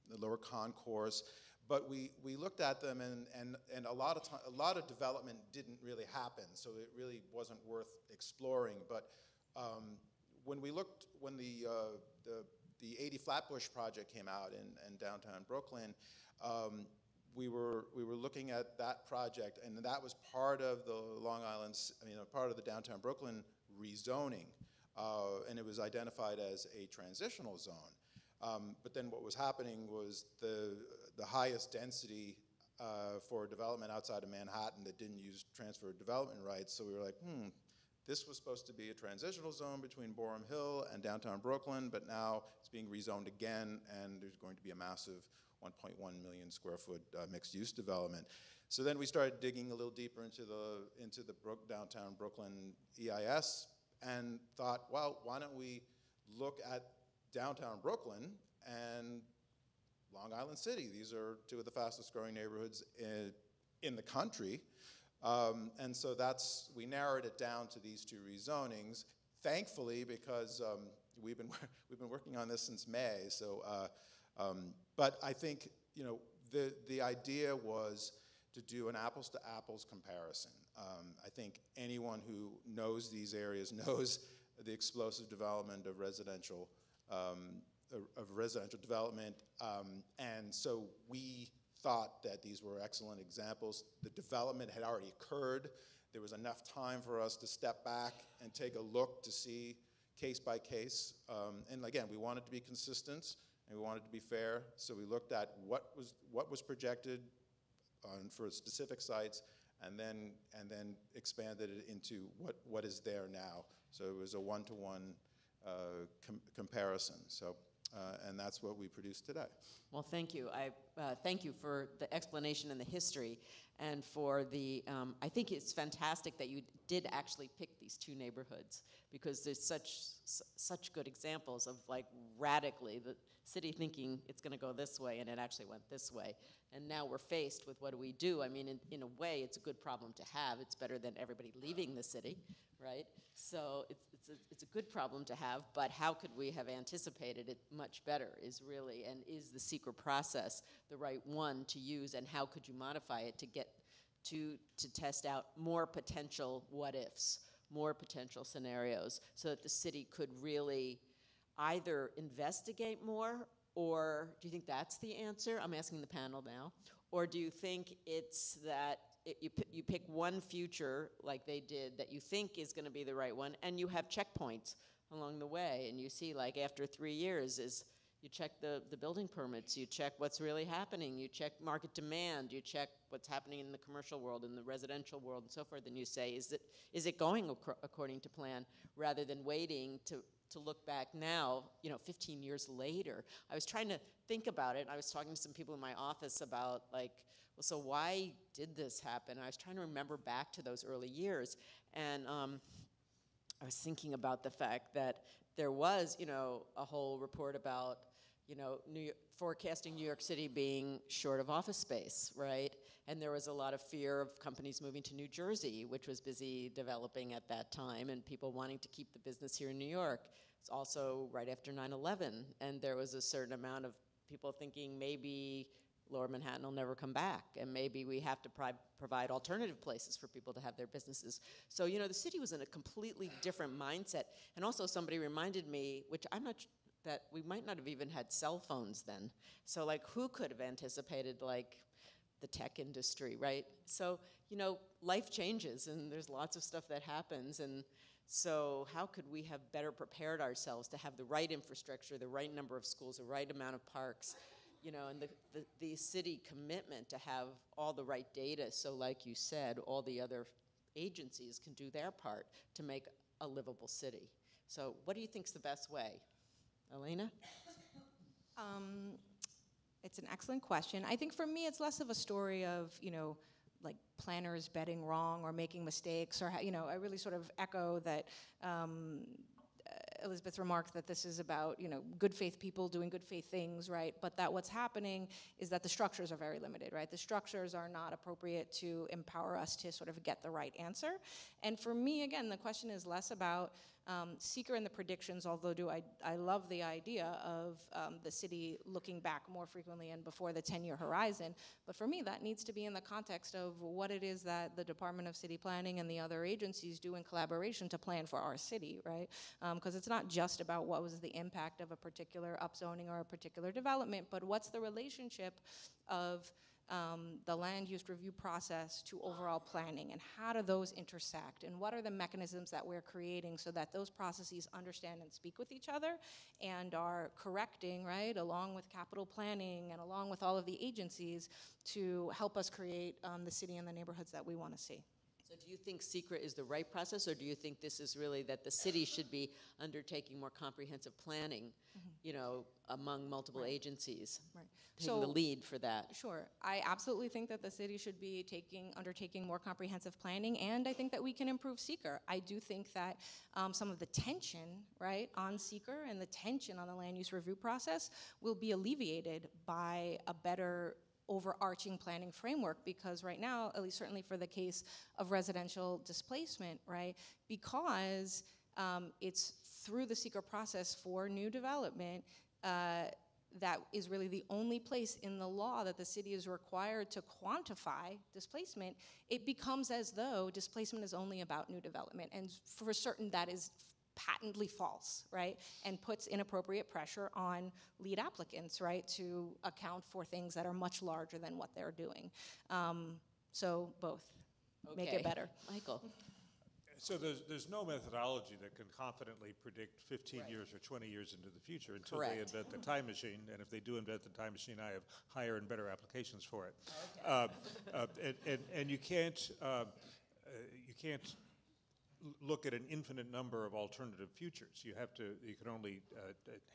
the Lower Concourse, but we looked at them, and a lot of development didn't really happen, so it really wasn't worth exploring. But when the 80 Flatbush project came out in downtown Brooklyn, we were looking at that project, and that was part of the part of the downtown Brooklyn rezoning, and it was identified as a transitional zone. But then what was happening was the highest density for development outside of Manhattan that didn't use transfer of development rights. So we were like, this was supposed to be a transitional zone between Boerum Hill and downtown Brooklyn, but now it's being rezoned again, and there's going to be a massive 1.1 million square foot mixed-use development. So then we started digging a little deeper into the downtown Brooklyn EIS, and thought, well, why don't we look at downtown Brooklyn and Long Island City? These are two of the fastest growing neighborhoods in the country. And so we narrowed it down to these two rezonings, thankfully, because we've been working on this since May. So, but I think the idea was to do an apples to apples comparison. I think anyone who knows these areas knows the explosive development of residential development, and so we thought that these were excellent examples. The development had already occurred. There was enough time for us to step back and take a look to see case by case. And again, we wanted to be consistent and we wanted to be fair. So we looked at what was projected for specific sites, and then expanded it into what is there now. So it was a one-to-one comparison. So. And that's what we produce today. Well, thank you. Thank you for the explanation and the history, and for the, I think it's fantastic that you did actually pick these two neighborhoods, because there's such good examples of like radically the city thinking it's going to go this way, and it actually went this way. And now we're faced with what do we do? I mean, in a way, it's a good problem to have. It's better than everybody leaving the city, right? So it's a good problem to have, but how could we have anticipated it much better is really, and is the CEQR process the right one to use, and how could you modify it to get to test out more potential what-ifs, more potential scenarios, so that the city could really either investigate more, or do you think that's the answer? I'm asking the panel now. Or do you think it's that you pick one future, like they did, that you think is going to be the right one, and you have checkpoints along the way, and you see, like, after 3 years you check the building permits, you check what's really happening, you check market demand, you check what's happening in the commercial world, in the residential world, and so forth, and you say, is it going according to plan, rather than waiting to look back now, 15 years later. I was trying to think about it. I was talking to some people in my office about, like, well, so why did this happen? I was trying to remember back to those early years, and I was thinking about the fact that there was, a whole report about, forecasting New York City being short of office space, right? And there was a lot of fear of companies moving to New Jersey, which was busy developing at that time, and people wanting to keep the business here in New York. It's also right after 9/11, and there was a certain amount of people thinking maybe Lower Manhattan will never come back, and maybe we have to provide alternative places for people to have their businesses. So, the city was in a completely different mindset. And also somebody reminded me, which I'm not, that we might not have even had cell phones then. So, like, who could have anticipated, like, the tech industry, right? So, life changes, and there's lots of stuff that happens, and so how could we have better prepared ourselves to have the right infrastructure, the right number of schools, the right amount of parks, and the city commitment to have all the right data, so like you said, all the other agencies can do their part to make a livable city. So what do you think's the best way? Elena? It's an excellent question. I think for me, it's less of a story of, like planners betting wrong or making mistakes, or, I really sort of echo that Elizabeth's remark that this is about, good faith people doing good faith things, right? But that what's happening is that the structures are very limited, right? The structures are not appropriate to empower us to sort of get the right answer. And for me, again, the question is less about CEQR and the predictions, although I love the idea of the city looking back more frequently and before the 10-year horizon, but for me that needs to be in the context of what it is that the Department of City Planning and the other agencies do in collaboration to plan for our city, right? Because it's not just about what was the impact of a particular upzoning or a particular development, but what's the relationship of the land use review process to overall planning, and how do those intersect, and what are the mechanisms that we're creating so that those processes understand and speak with each other and are correcting, right, along with capital planning and along with all of the agencies to help us create the city and the neighborhoods that we want to see. So do you think secret is the right process, or do you think this is really that the city should be undertaking more comprehensive planning, you know, among multiple agencies? Right. Taking the lead for that. Sure. I absolutely think that the city should be undertaking more comprehensive planning, and I think that we can improve CEQR. I do think that some of the tension, right, on CEQR and the tension on the land use review process will be alleviated by a better overarching planning framework, because right now, at least certainly for the case of residential displacement, right, because it's through the CEQR process for new development that is really the only place in the law that the city is required to quantify displacement. It becomes as though displacement is only about new development, and for certain that is patently false, right, and puts inappropriate pressure on lead applicants, right, to account for things that are much larger than what they're doing. So both. Okay. Make it better. Michael. So there's no methodology that can confidently predict 15 years or 20 years into the future until they Correct. invent the time machine. And if they do invent the time machine, I have higher and better applications for it. And you can't look at an infinite number of alternative futures. You can only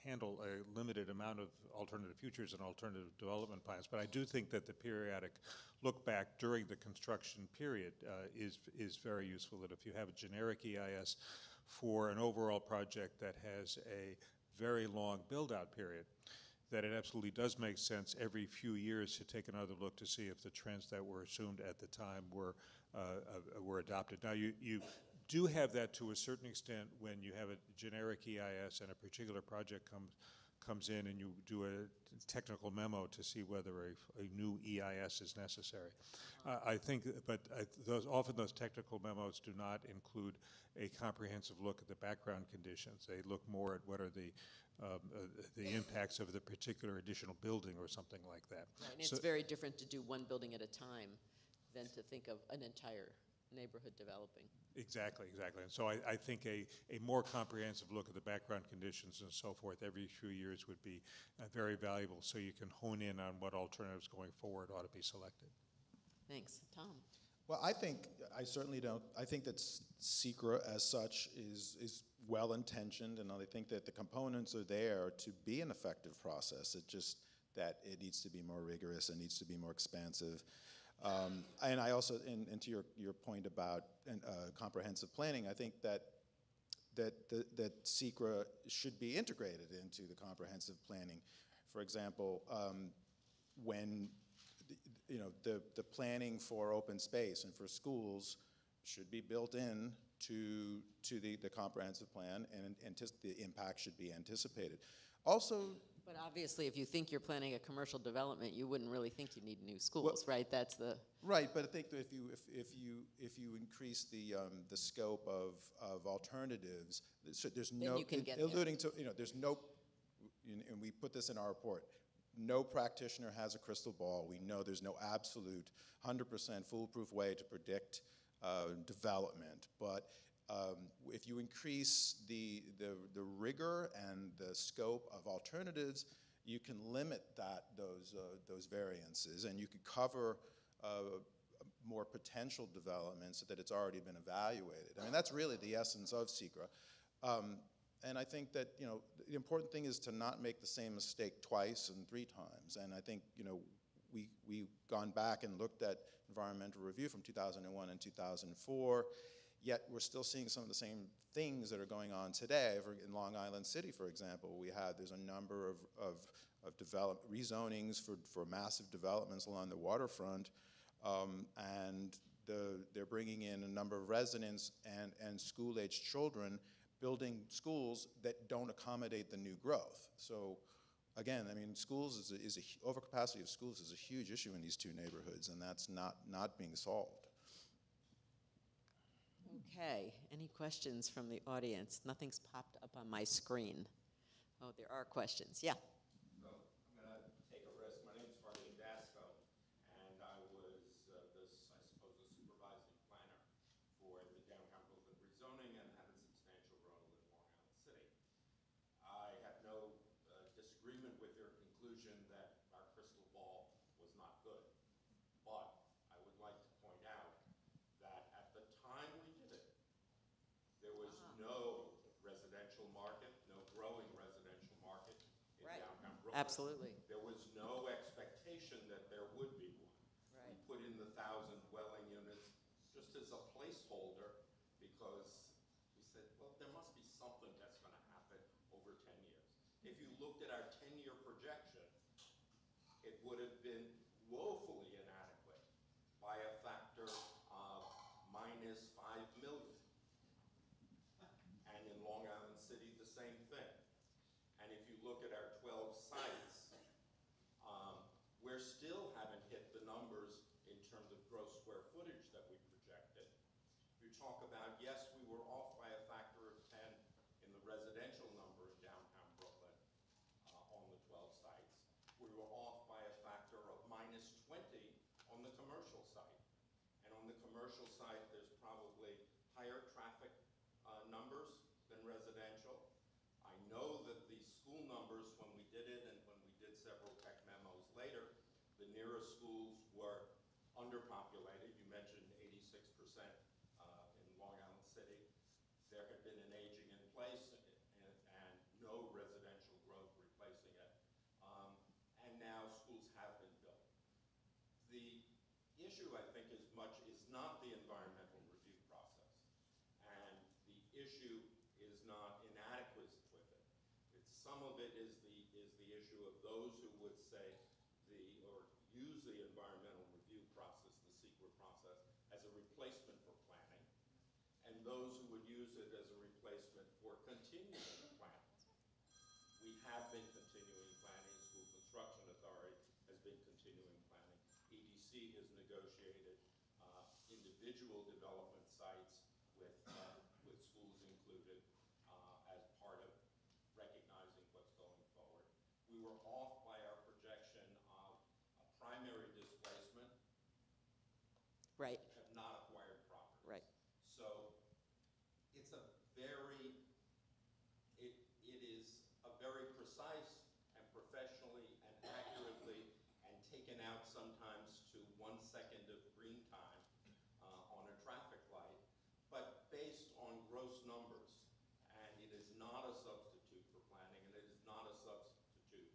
handle a limited amount of alternative futures and alternative development plans. But I do think that the periodic look back during the construction period is very useful. That if you have a generic EIS for an overall project that has a very long build-out period, that it absolutely does make sense every few years to take another look to see if the trends that were assumed at the time were adopted. Now, you do have that to a certain extent when you have a generic EIS and a particular project comes in and you do a technical memo to see whether a new EIS is necessary. I think, but often those technical memos do not include a comprehensive look at the background conditions. They look more at what are the impacts of the particular additional building or something like that. Right, and it's very different to do one building at a time than to think of an entire neighborhood developing. Exactly. And so I think a more comprehensive look at the background conditions and so forth every few years would be very valuable, so you can hone in on what alternatives going forward ought to be selected. Thanks. Tom? Well, I think that CEQR as such is well-intentioned, and I think that the components are there to be an effective process. It's just that it needs to be more rigorous and needs to be more expansive. And I also, and to your point about comprehensive planning, I think that CEQR should be integrated into the comprehensive planning. For example, when the planning for open space and for schools should be built in to the comprehensive plan, and the impact should be anticipated. Also. But obviously, if you think you're planning a commercial development, you wouldn't really think you need new schools, right? That's the right. But I think that if you increase the scope of alternatives, so there's no you can get alluding to there's no, and we put this in our report. No practitioner has a crystal ball. We know there's no absolute 100% foolproof way to predict development, but if you increase the rigor and the scope of alternatives, you can limit those variances, and you can cover more potential developments so that it's already been evaluated. I mean, that's really the essence of CEQR. And I think that the important thing is to not make the same mistake twice and 3 times. And I think we've gone back and looked at environmental review from 2001 and 2004. Yet we're still seeing some of the same things that are going on today. In Long Island City, for example, there's a number of rezonings for massive developments along the waterfront, and they're bringing in a number of residents and school-aged children building schools that don't accommodate the new growth. So again, I mean, schools overcapacity of schools is a huge issue in these two neighborhoods, and that's not being solved. Okay, any questions from the audience? Nothing's popped up on my screen. Oh, there are questions. Yeah. So I'm going to take a risk. My name is Harley Dasco, and I was I suppose, a supervising planner for the downtown Brooklyn rezoning and had a substantial role in Long Island City. I have no disagreement with your conclusion that our crystal ball was not good, but I would like to point out that at the time we did it, there was no residential market, no growing residential market in downtown Brooklyn. Absolutely. There was no expectation that there would be one. Right. We put in the 1,000 dwelling units just as a placeholder because we said, well, there must be something that's going to happen over 10 years. If you looked at our 10-year projection, it would have been woefully inadequate by a factor of minus 5 million. And in Long Island City, the same thing. And if you look at our 12 sites, we still haven't hit the numbers in terms of gross square footage that we projected. If you talk about, yes, we were off by a factor of 10 in the residential number in downtown Brooklyn on the 12 sites. We were off by a factor of minus 20 on the commercial site. And on the commercial side, there's probably higher traffic numbers than residential. I know that the school numbers, when we did it and when we did several tech memos later, the nearest schools were underpopulated. You mentioned 86% in Long Island City. There had been an aging in place and no residential growth replacing it. And now schools have been built. The issue, I think, is not the environmental review process. And the issue is not inadequacy with it. Some of it is the issue of those who would say or use the environmental review process, the CEQR process, as a replacement for planning, and those who would use it as a replacement for continuing planning. We have been continuing planning. School Construction Authority has been continuing planning. EDC has negotiated individual development sites with schools included as part of recognizing what's going forward. We were off by our projection of a primary displacement. Right. Have not acquired properties. Right. So it's it is a very precise and professionally and accurately and taken out sometimes to 1 second of green time on a traffic light, but based on gross numbers. And it is not a substitute for planning, and it is not a substitute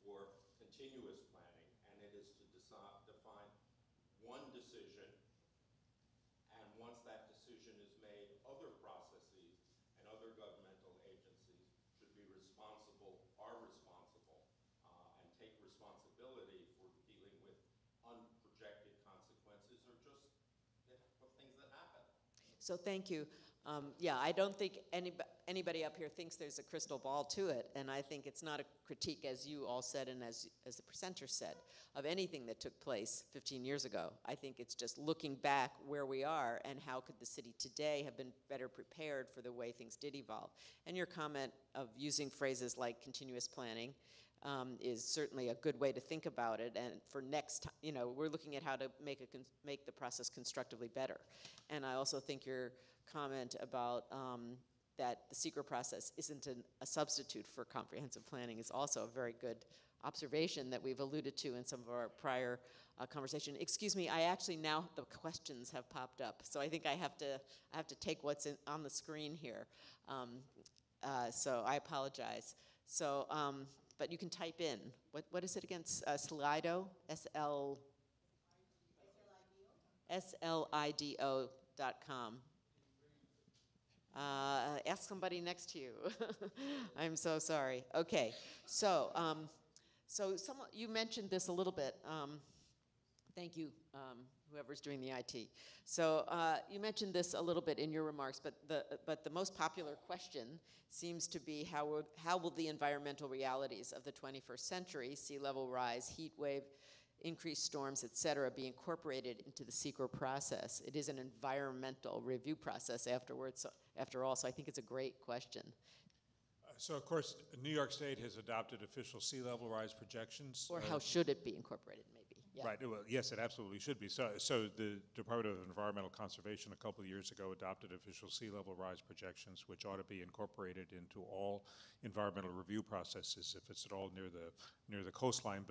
for continuous planning, and it is to define one decision, and once that decision is made, other processes and other governmental agencies should be responsible, and take responsibility for dealing with unprojected consequences or just things that happen. So thank you. Yeah, I don't think anybody up here thinks there's a crystal ball to it, and I think it's not a critique, as you all said and as the presenter said, of anything that took place 15 years ago. I think it's just looking back where we are and how could the city today have been better prepared for the way things did evolve. And your comment of using phrases like continuous planning is certainly a good way to think about it. And for next time, we're looking at how to make the process constructively better. And I also think your comment about that the CEQR process isn't a substitute for comprehensive planning is also a very good observation that we've alluded to in some of our prior conversation. Excuse me, the questions have popped up, so I think I have to take what's on the screen here. So I apologize. So, but you can type in. What is it again? Slido, SLIDO.com. Ask somebody next to you. I'm so sorry. Okay, so you mentioned this a little bit. Thank you, whoever's doing the IT. So you mentioned this a little bit in your remarks, but the most popular question seems to be how will the environmental realities of the 21st century, sea level rise, heat wave, increased storms, et cetera, be incorporated into the CEQR process? It is an environmental review process after all, so I think it's a great question. So, of course, New York State has adopted official sea level rise projections. Or how should it be incorporated, maybe? Yeah. Right. Well, yes, it absolutely should be. So the Department of Environmental Conservation a couple of years ago adopted official sea level rise projections, which ought to be incorporated into all environmental review processes if it's at all near the coastline.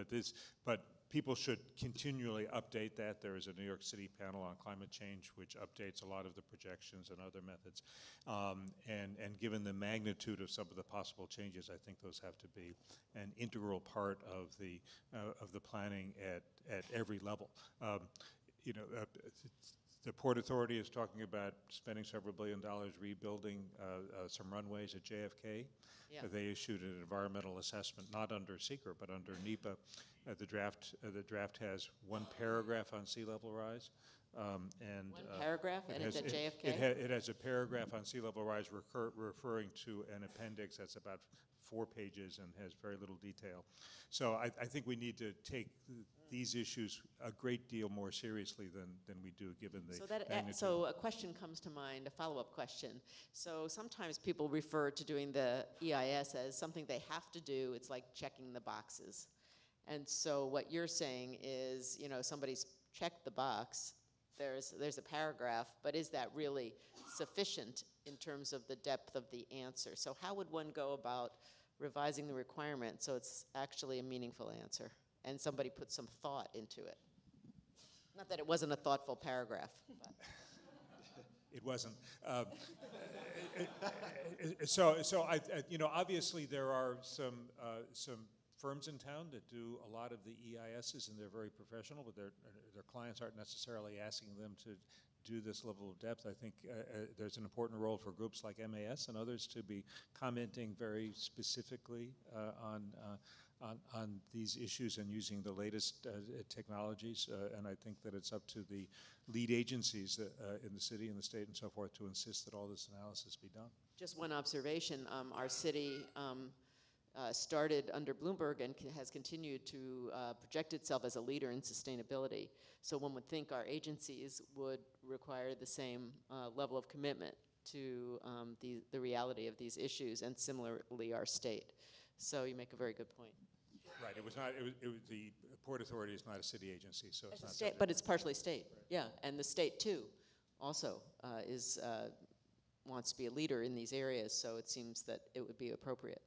But people should continually update that. There is a New York City panel on climate change which updates a lot of the projections and other methods. And given the magnitude of some of the possible changes, I think those have to be an integral part of the planning at every level. The Port Authority is talking about spending several $1 billion rebuilding some runways at JFK. Yeah. They issued an environmental assessment, not under CEQR, but under NEPA. The draft has one paragraph on sea level rise. One paragraph, and it's at JFK? It has a paragraph on sea level rise referring to an appendix that's about 4 pages and has very little detail. So I think we need to take these issues a great deal more seriously than we do, given the magnitude. So a question comes to mind, a follow-up question. So sometimes people refer to doing the EIS as something they have to do. It's like checking the boxes. And so what you're saying is, somebody's checked the box, there's a paragraph, but is that really sufficient in terms of the depth of the answer? So how would one go about revising the requirement so it's actually a meaningful answer and somebody put some thought into it? Not that it wasn't a thoughtful paragraph. But. It wasn't. So obviously there are some firms in town that do a lot of the EISs, and they're very professional, but their clients aren't necessarily asking them to do this level of depth. I think there's an important role for groups like MAS and others to be commenting very specifically on these issues and using the latest technologies. And I think that it's up to the lead agencies in the city and the state and so forth to insist that all this analysis be done. Just one observation, our city started under Bloomberg and has continued to project itself as a leader in sustainability. So one would think our agencies would require the same level of commitment to the reality of these issues, and similarly our state. So you make a very good point. Right. It was not. The Port Authority is not a city agency, so it's not. State, but it's partially state. Right. Yeah, and the state too, also wants to be a leader in these areas. So it seems that it would be appropriate.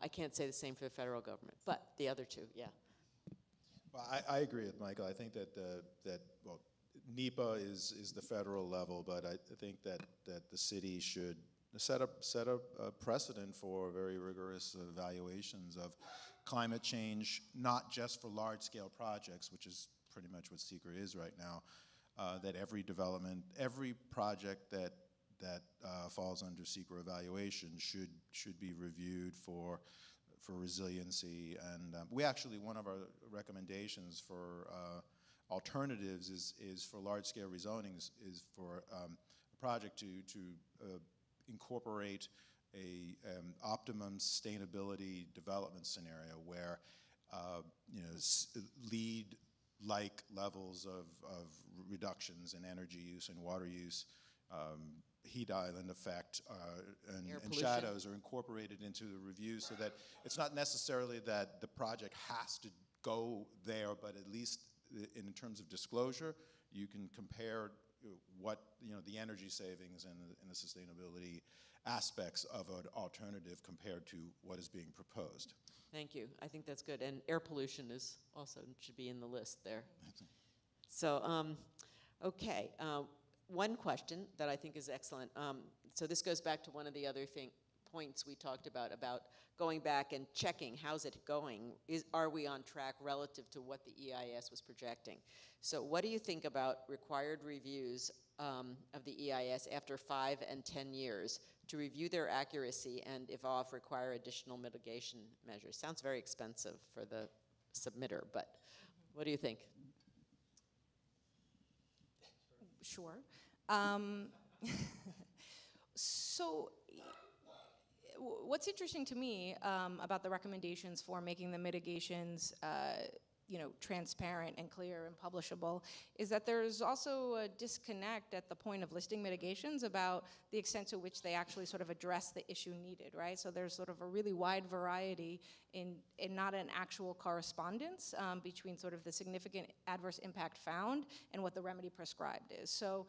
I can't say the same for the federal government, but the other two, yeah. Well, I agree with Michael. I think that NEPA is the federal level, but I think that the city should set a precedent for very rigorous evaluations of climate change, not just for large-scale projects, which is pretty much what CEQR is right now. That every development, every project that falls under CEQR evaluation should be reviewed for resiliency. And we actually, one of our recommendations for alternatives is for large-scale rezonings is for a project to incorporate a optimum sustainability development scenario where LEED-like levels of reductions in energy use and water use, heat island effect, and shadows are incorporated into the review, so that it's not necessarily that the project has to go there, but at least in terms of disclosure, you can compare what the energy savings and the sustainability aspects of an alternative compared to what is being proposed. Thank you. I think that's good. And air pollution is also should be in the list there. So, okay. One question that I think is excellent. So this goes back to one of the other points we talked about going back and checking how's it going. Are we on track relative to what the EIS was projecting? So what do you think about required reviews of the EIS after 5 and 10 years to review their accuracy and, if off, require additional mitigation measures? Sounds very expensive for the submitter, but what do you think? Sure. So what's interesting to me about the recommendations for making the mitigations transparent and clear and publishable is that there's also a disconnect at the point of listing mitigations about the extent to which they actually sort of address the issue needed, right? So there's sort of a really wide variety in not an actual correspondence between sort of the significant adverse impact found and what the remedy prescribed is. So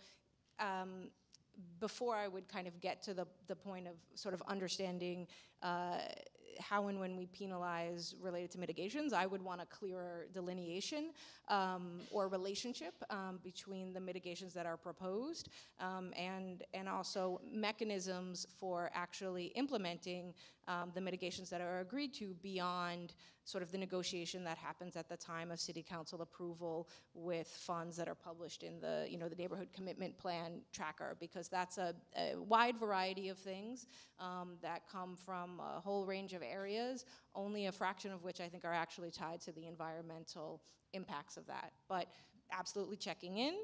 before I would kind of get to the point of sort of understanding how and when we penalize related to mitigations, I would want a clearer delineation or relationship between the mitigations that are proposed and also mechanisms for actually implementing the mitigations that are agreed to beyond sort of the negotiation that happens at the time of city council approval with funds that are published in the the neighborhood commitment plan tracker, because that's a wide variety of things that come from a whole range of areas, only a fraction of which I think are actually tied to the environmental impacts of that. But absolutely checking in,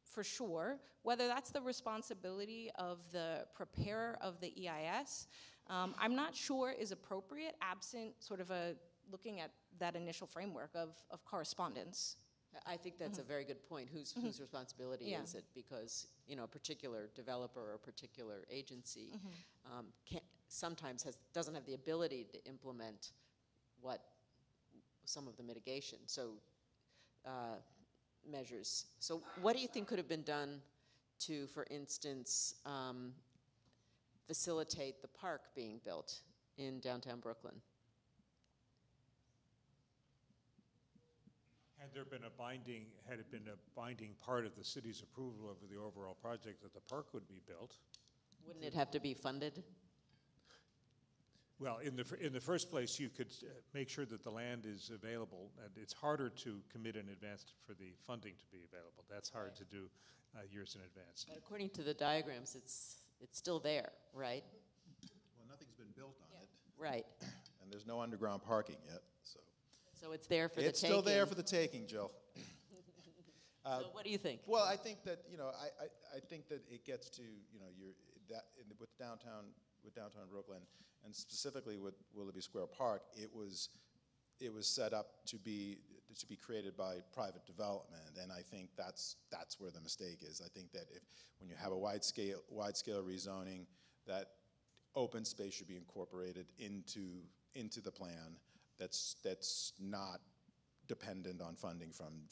for sure. Whether that's the responsibility of the preparer of the EIS, I'm not sure is appropriate absent sort of looking at that initial framework of correspondence. I think that's a very good point. Whose responsibility is it? Because a particular developer or a particular agency sometimes doesn't have the ability to implement some of the mitigation measures. So what do you think could have been done to, for instance, facilitate the park being built in downtown Brooklyn? Had it been a binding part of the city's approval over the overall project that the park would be built? Wouldn't it have to be funded? Well, in the first place, you could make sure that the land is available, and it's harder to commit in advance for the funding to be available. That's hard to do years in advance. But according to the diagrams, it's still there, right? Well, nothing's been built on it, Right. and there's no underground parking yet, so. So it's there for the taking. It's still there for the taking, Jill. So what do you think? Well, I think that I think that it gets to with downtown Brooklyn, and specifically with Willoughby Square Park, it was set up to be created by private development, and I think that's where the mistake is. I think that when you have a wide scale rezoning, that open space should be incorporated into the plan. That's not dependent on funding from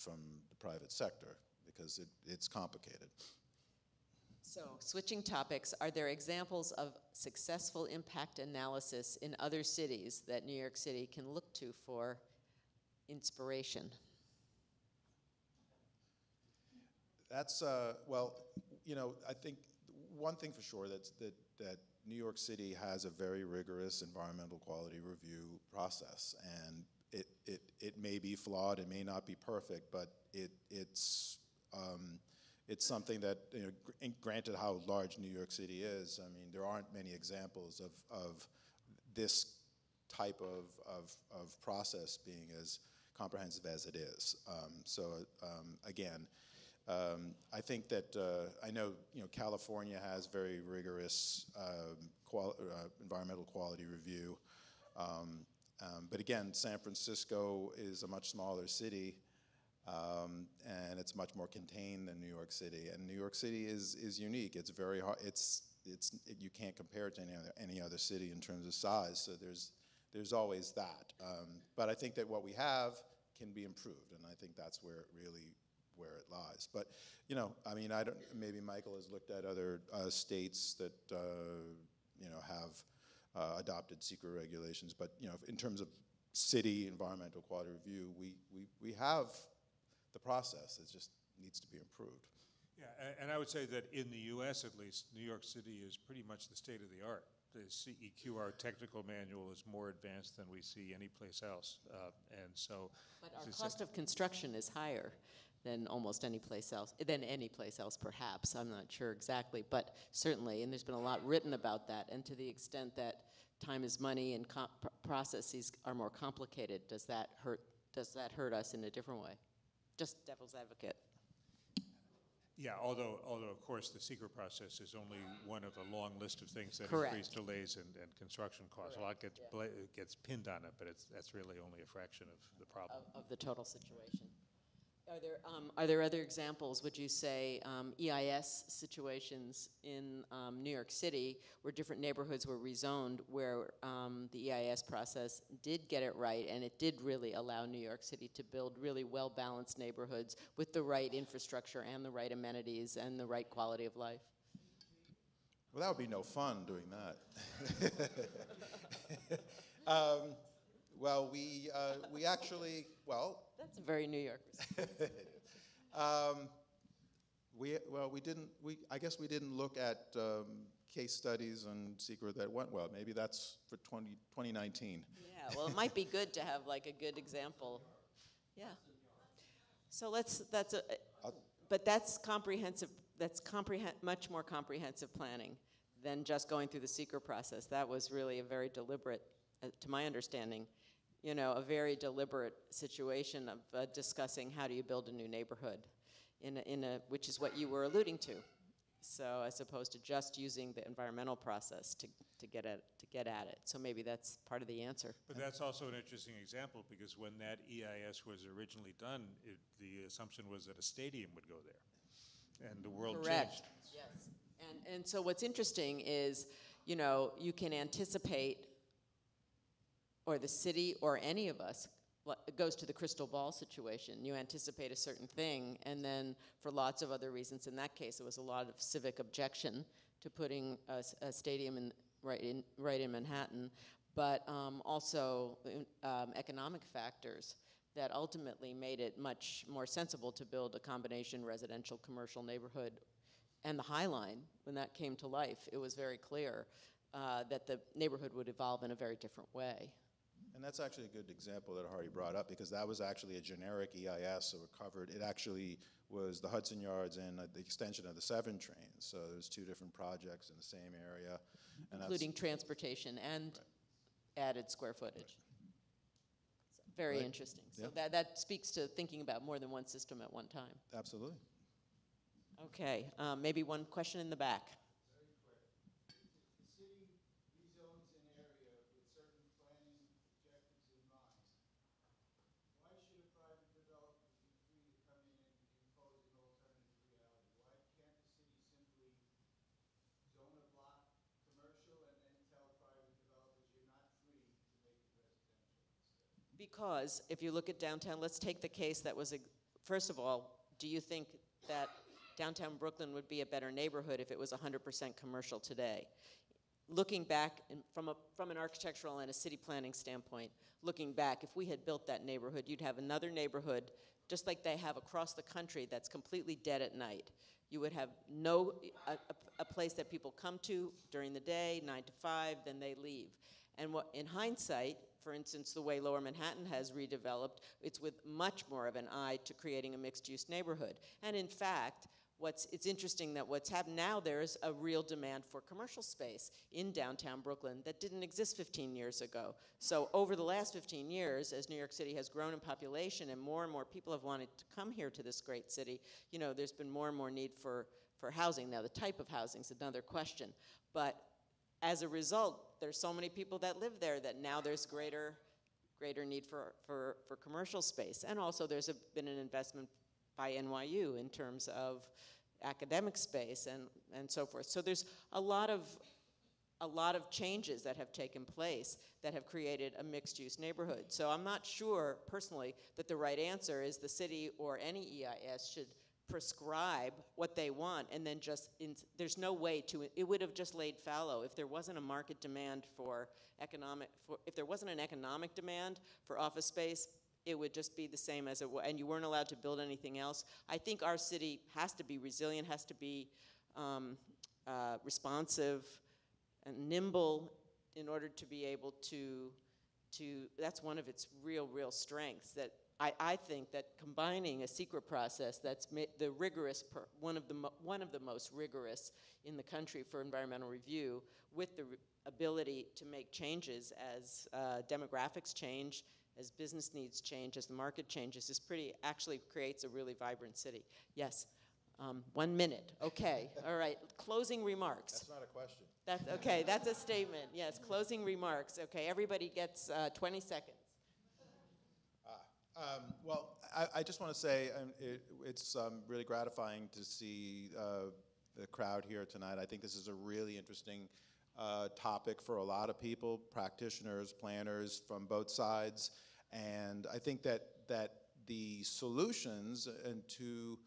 the private sector, because it's complicated. So, switching topics, are there examples of successful impact analysis in other cities that New York City can look to for inspiration? That's well, I think one thing for sure that New York City has a very rigorous environmental quality review process, and it may be flawed, it may not be perfect, but it's something that, granted how large New York City is, I mean, there aren't many examples of this type of process being as comprehensive as it is. Again, I think that I know California has very rigorous environmental quality review, but again, San Francisco is a much smaller city, and it's much more contained than New York City. And New York City is unique. It's very hard. You can't compare it to any other city in terms of size. So there's always that. But I think that what we have can be improved, and I think that's where it lies. But I mean, maybe Michael has looked at other states that have adopted CEQR regulations. But in terms of city environmental quality review, we have the process. It just needs to be improved. Yeah, and I would say that in the U.S. at least, New York City is pretty much the state of the art. The CEQR technical manual is more advanced than we see anyplace else, and so. But our cost of construction is higher than almost any place else, perhaps. I'm not sure exactly, but certainly, and there's been a lot written about that. And to the extent that time is money and processes are more complicated, does that hurt us in a different way? Just devil's advocate. Yeah, although of course the secret process is only one of a long list of things that Correct. increase delays and construction costs. A lot Correct, gets pinned on it, but that's really only a fraction of the problem. Of the total situation. Are there other examples, would you say, EIS situations in New York City where different neighborhoods were rezoned, where the EIS process did get it right and it did really allow New York City to build really well-balanced neighborhoods with the right infrastructure and the right amenities and the right quality of life? Well, that would be no fun doing that. Well, we actually, well, That's very New York. I guess we didn't look at case studies on secret that went well. Maybe that's for 2019. Yeah, well, it might be good to have like a good example. Yeah. So but that's comprehensive, much more comprehensive planning than just going through the secret process. That was really a very deliberate, to my understanding, a very deliberate situation of discussing how do you build a new neighborhood, which is what you were alluding to. So as opposed to just using the environmental process to get at it. So maybe that's part of the answer. But that's also an interesting example because when that EIS was originally done, the assumption was that a stadium would go there, and the world changed. Yes. And so what's interesting is, you can anticipate, or the city or any of us, it goes to the crystal ball situation. You anticipate a certain thing, and then for lots of other reasons, in that case, it was a lot of civic objection to putting a stadium right in Manhattan, but also economic factors that ultimately made it much more sensible to build a combination residential commercial neighborhood. And the High Line, when that came to life, it was very clear that the neighborhood would evolve in a very different way. And that's actually a good example that Hardy brought up because that was actually a generic EIS, so it actually was the Hudson Yards and the extension of the 7 trains. So there's 2 different projects in the same area. And including transportation and added square footage. So very interesting. So that speaks to thinking about more than one system at one time. Absolutely. Okay, maybe one question in the back. Very quick. If the city rezones an area with certain planning objectives in mind, why should a private developer be free to come in and impose an alternative reality? Why can't the city simply zone a block commercial and then tell private developers you're not free to make it residential instead? Because if you look at downtown, let's take the case that was, first of all, do you think that downtown Brooklyn would be a better neighborhood if it was 100% commercial today? Looking back, from an architectural and a city planning standpoint, looking back, if we had built that neighborhood, you'd have another neighborhood, just like they have across the country, that's completely dead at night. You would have a place that people come to during the day, 9 to 5, then they leave. And in hindsight, for instance, the way Lower Manhattan has redeveloped, it's with much more of an eye to creating a mixed-use neighborhood. And in fact, it's interesting that what's happened now, there's a real demand for commercial space in downtown Brooklyn that didn't exist 15 years ago. So over the last 15 years, as New York City has grown in population and more people have wanted to come here to this great city, there's been more and more need for housing. Now, the type of housing is another question. But as a result, there's so many people that live there that now there's greater need for commercial space. And also there's been an investment by NYU in terms of academic space and so forth. So there's a lot of changes that have taken place that have created a mixed-use neighborhood. So I'm not sure, personally, that the right answer is the city or any EIS should prescribe what they want and then there's no way it would have just laid fallow if there wasn't a market demand if there wasn't an economic demand for office space. It would just be the same as it was, and you weren't allowed to build anything else. I think our city has to be resilient, has to be responsive and nimble in order to be able to that's one of its real strengths. That I think that combining a secret process that's the rigorous, one of the most rigorous in the country for environmental review, with the ability to make changes as demographics change, as business needs change, as the market changes, actually creates a really vibrant city. Yes? 1 minute, okay, all right. Closing remarks. That's not a question. That's, okay, that's a statement, yes, closing remarks. Okay, everybody gets 20 seconds. Well, I just want to say it's really gratifying to see the crowd here tonight. I think this is a really interesting topic for a lot of people, practitioners, planners from both sides. And I think that the solutions to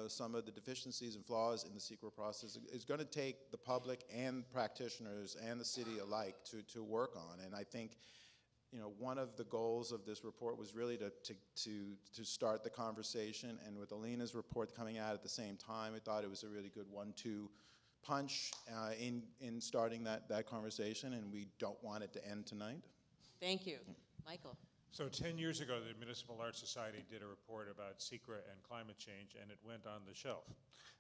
some of the deficiencies and flaws in the CEQR process is going to take the public and practitioners and the city alike to work on. And I think, you know, one of the goals of this report was really to start the conversation. And with Alina's report coming out at the same time, I thought it was a really good 1-2 punch in starting that conversation. And we don't want it to end tonight. Thank you. Michael. So 10 years ago, the Municipal Art Society did a report about CEQR and climate change, and it went on the shelf.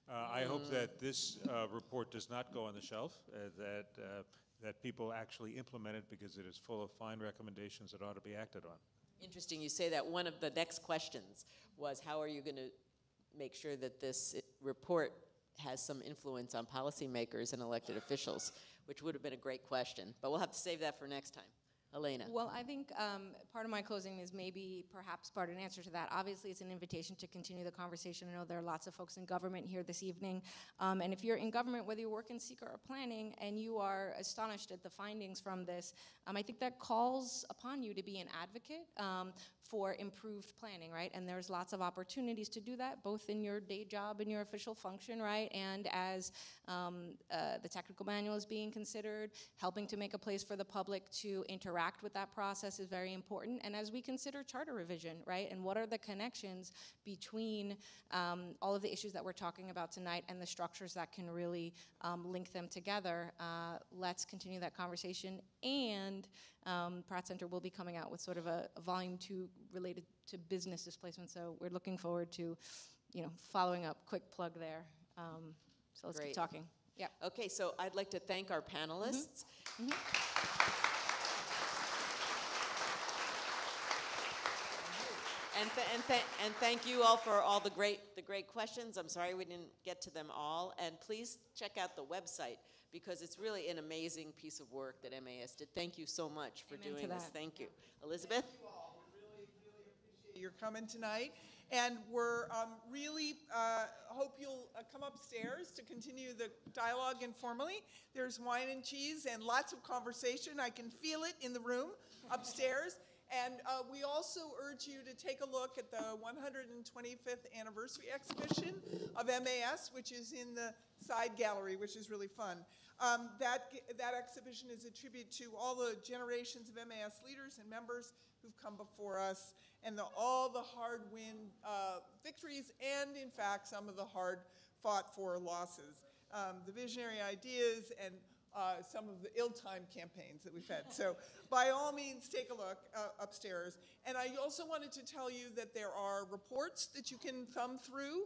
I hope that this report does not go on the shelf, that people actually implement it, because it is full of fine recommendations that ought to be acted on. Interesting you say that. One of the next questions was, how are you going to make sure that this report has some influence on policymakers and elected officials, which would have been a great question. But we'll have to save that for next time. Elena. Well, I think part of my closing is maybe perhaps part of an answer to that. Obviously, it's an invitation to continue the conversation. I know there are lots of folks in government here this evening. And if you're in government, whether you work in CEQR or planning, and you are astonished at the findings from this, I think that calls upon you to be an advocate for improved planning, right? And there's lots of opportunities to do that, both in your day job and your official function, right? And as the technical manual is being considered, helping to make a place for the public to interact with that process is very important. And as we consider charter revision, right? And what are the connections between all of the issues that we're talking about tonight and the structures that can really link them together, let's continue that conversation. And Pratt Center will be coming out with sort of a volume 2 related to business displacement. So we're looking forward to, following up. Quick plug there. So let's keep talking. Yeah. Okay, so I'd like to thank our panelists. Mm-hmm. And thank you all for all the great questions. I'm sorry we didn't get to them all. And please check out the website, because it's really an amazing piece of work that MAS did. Thank you so much for doing this. Thank you. Elizabeth? Thank you all. We really appreciate your coming tonight. And we're really hope you'll come upstairs to continue the dialogue informally. There's wine and cheese and lots of conversation. I can feel it in the room upstairs. And we also urge you to take a look at the 125th anniversary exhibition of MAS, which is in the side gallery, which is really fun. That exhibition is a tribute to all the generations of MAS leaders and members who've come before us, and all the hard-won victories, and in fact, some of the hard-fought-for losses. The visionary ideas and some of the ill-timed campaigns that we've had. So by all means, take a look upstairs. And I also wanted to tell you that there are reports that you can thumb through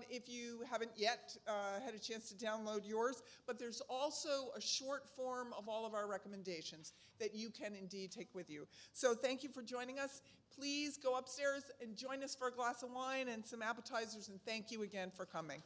if you haven't yet had a chance to download yours. But there's also a short form of all of our recommendations that you can indeed take with you. So thank you for joining us. Please go upstairs and join us for a glass of wine and some appetizers, and thank you again for coming.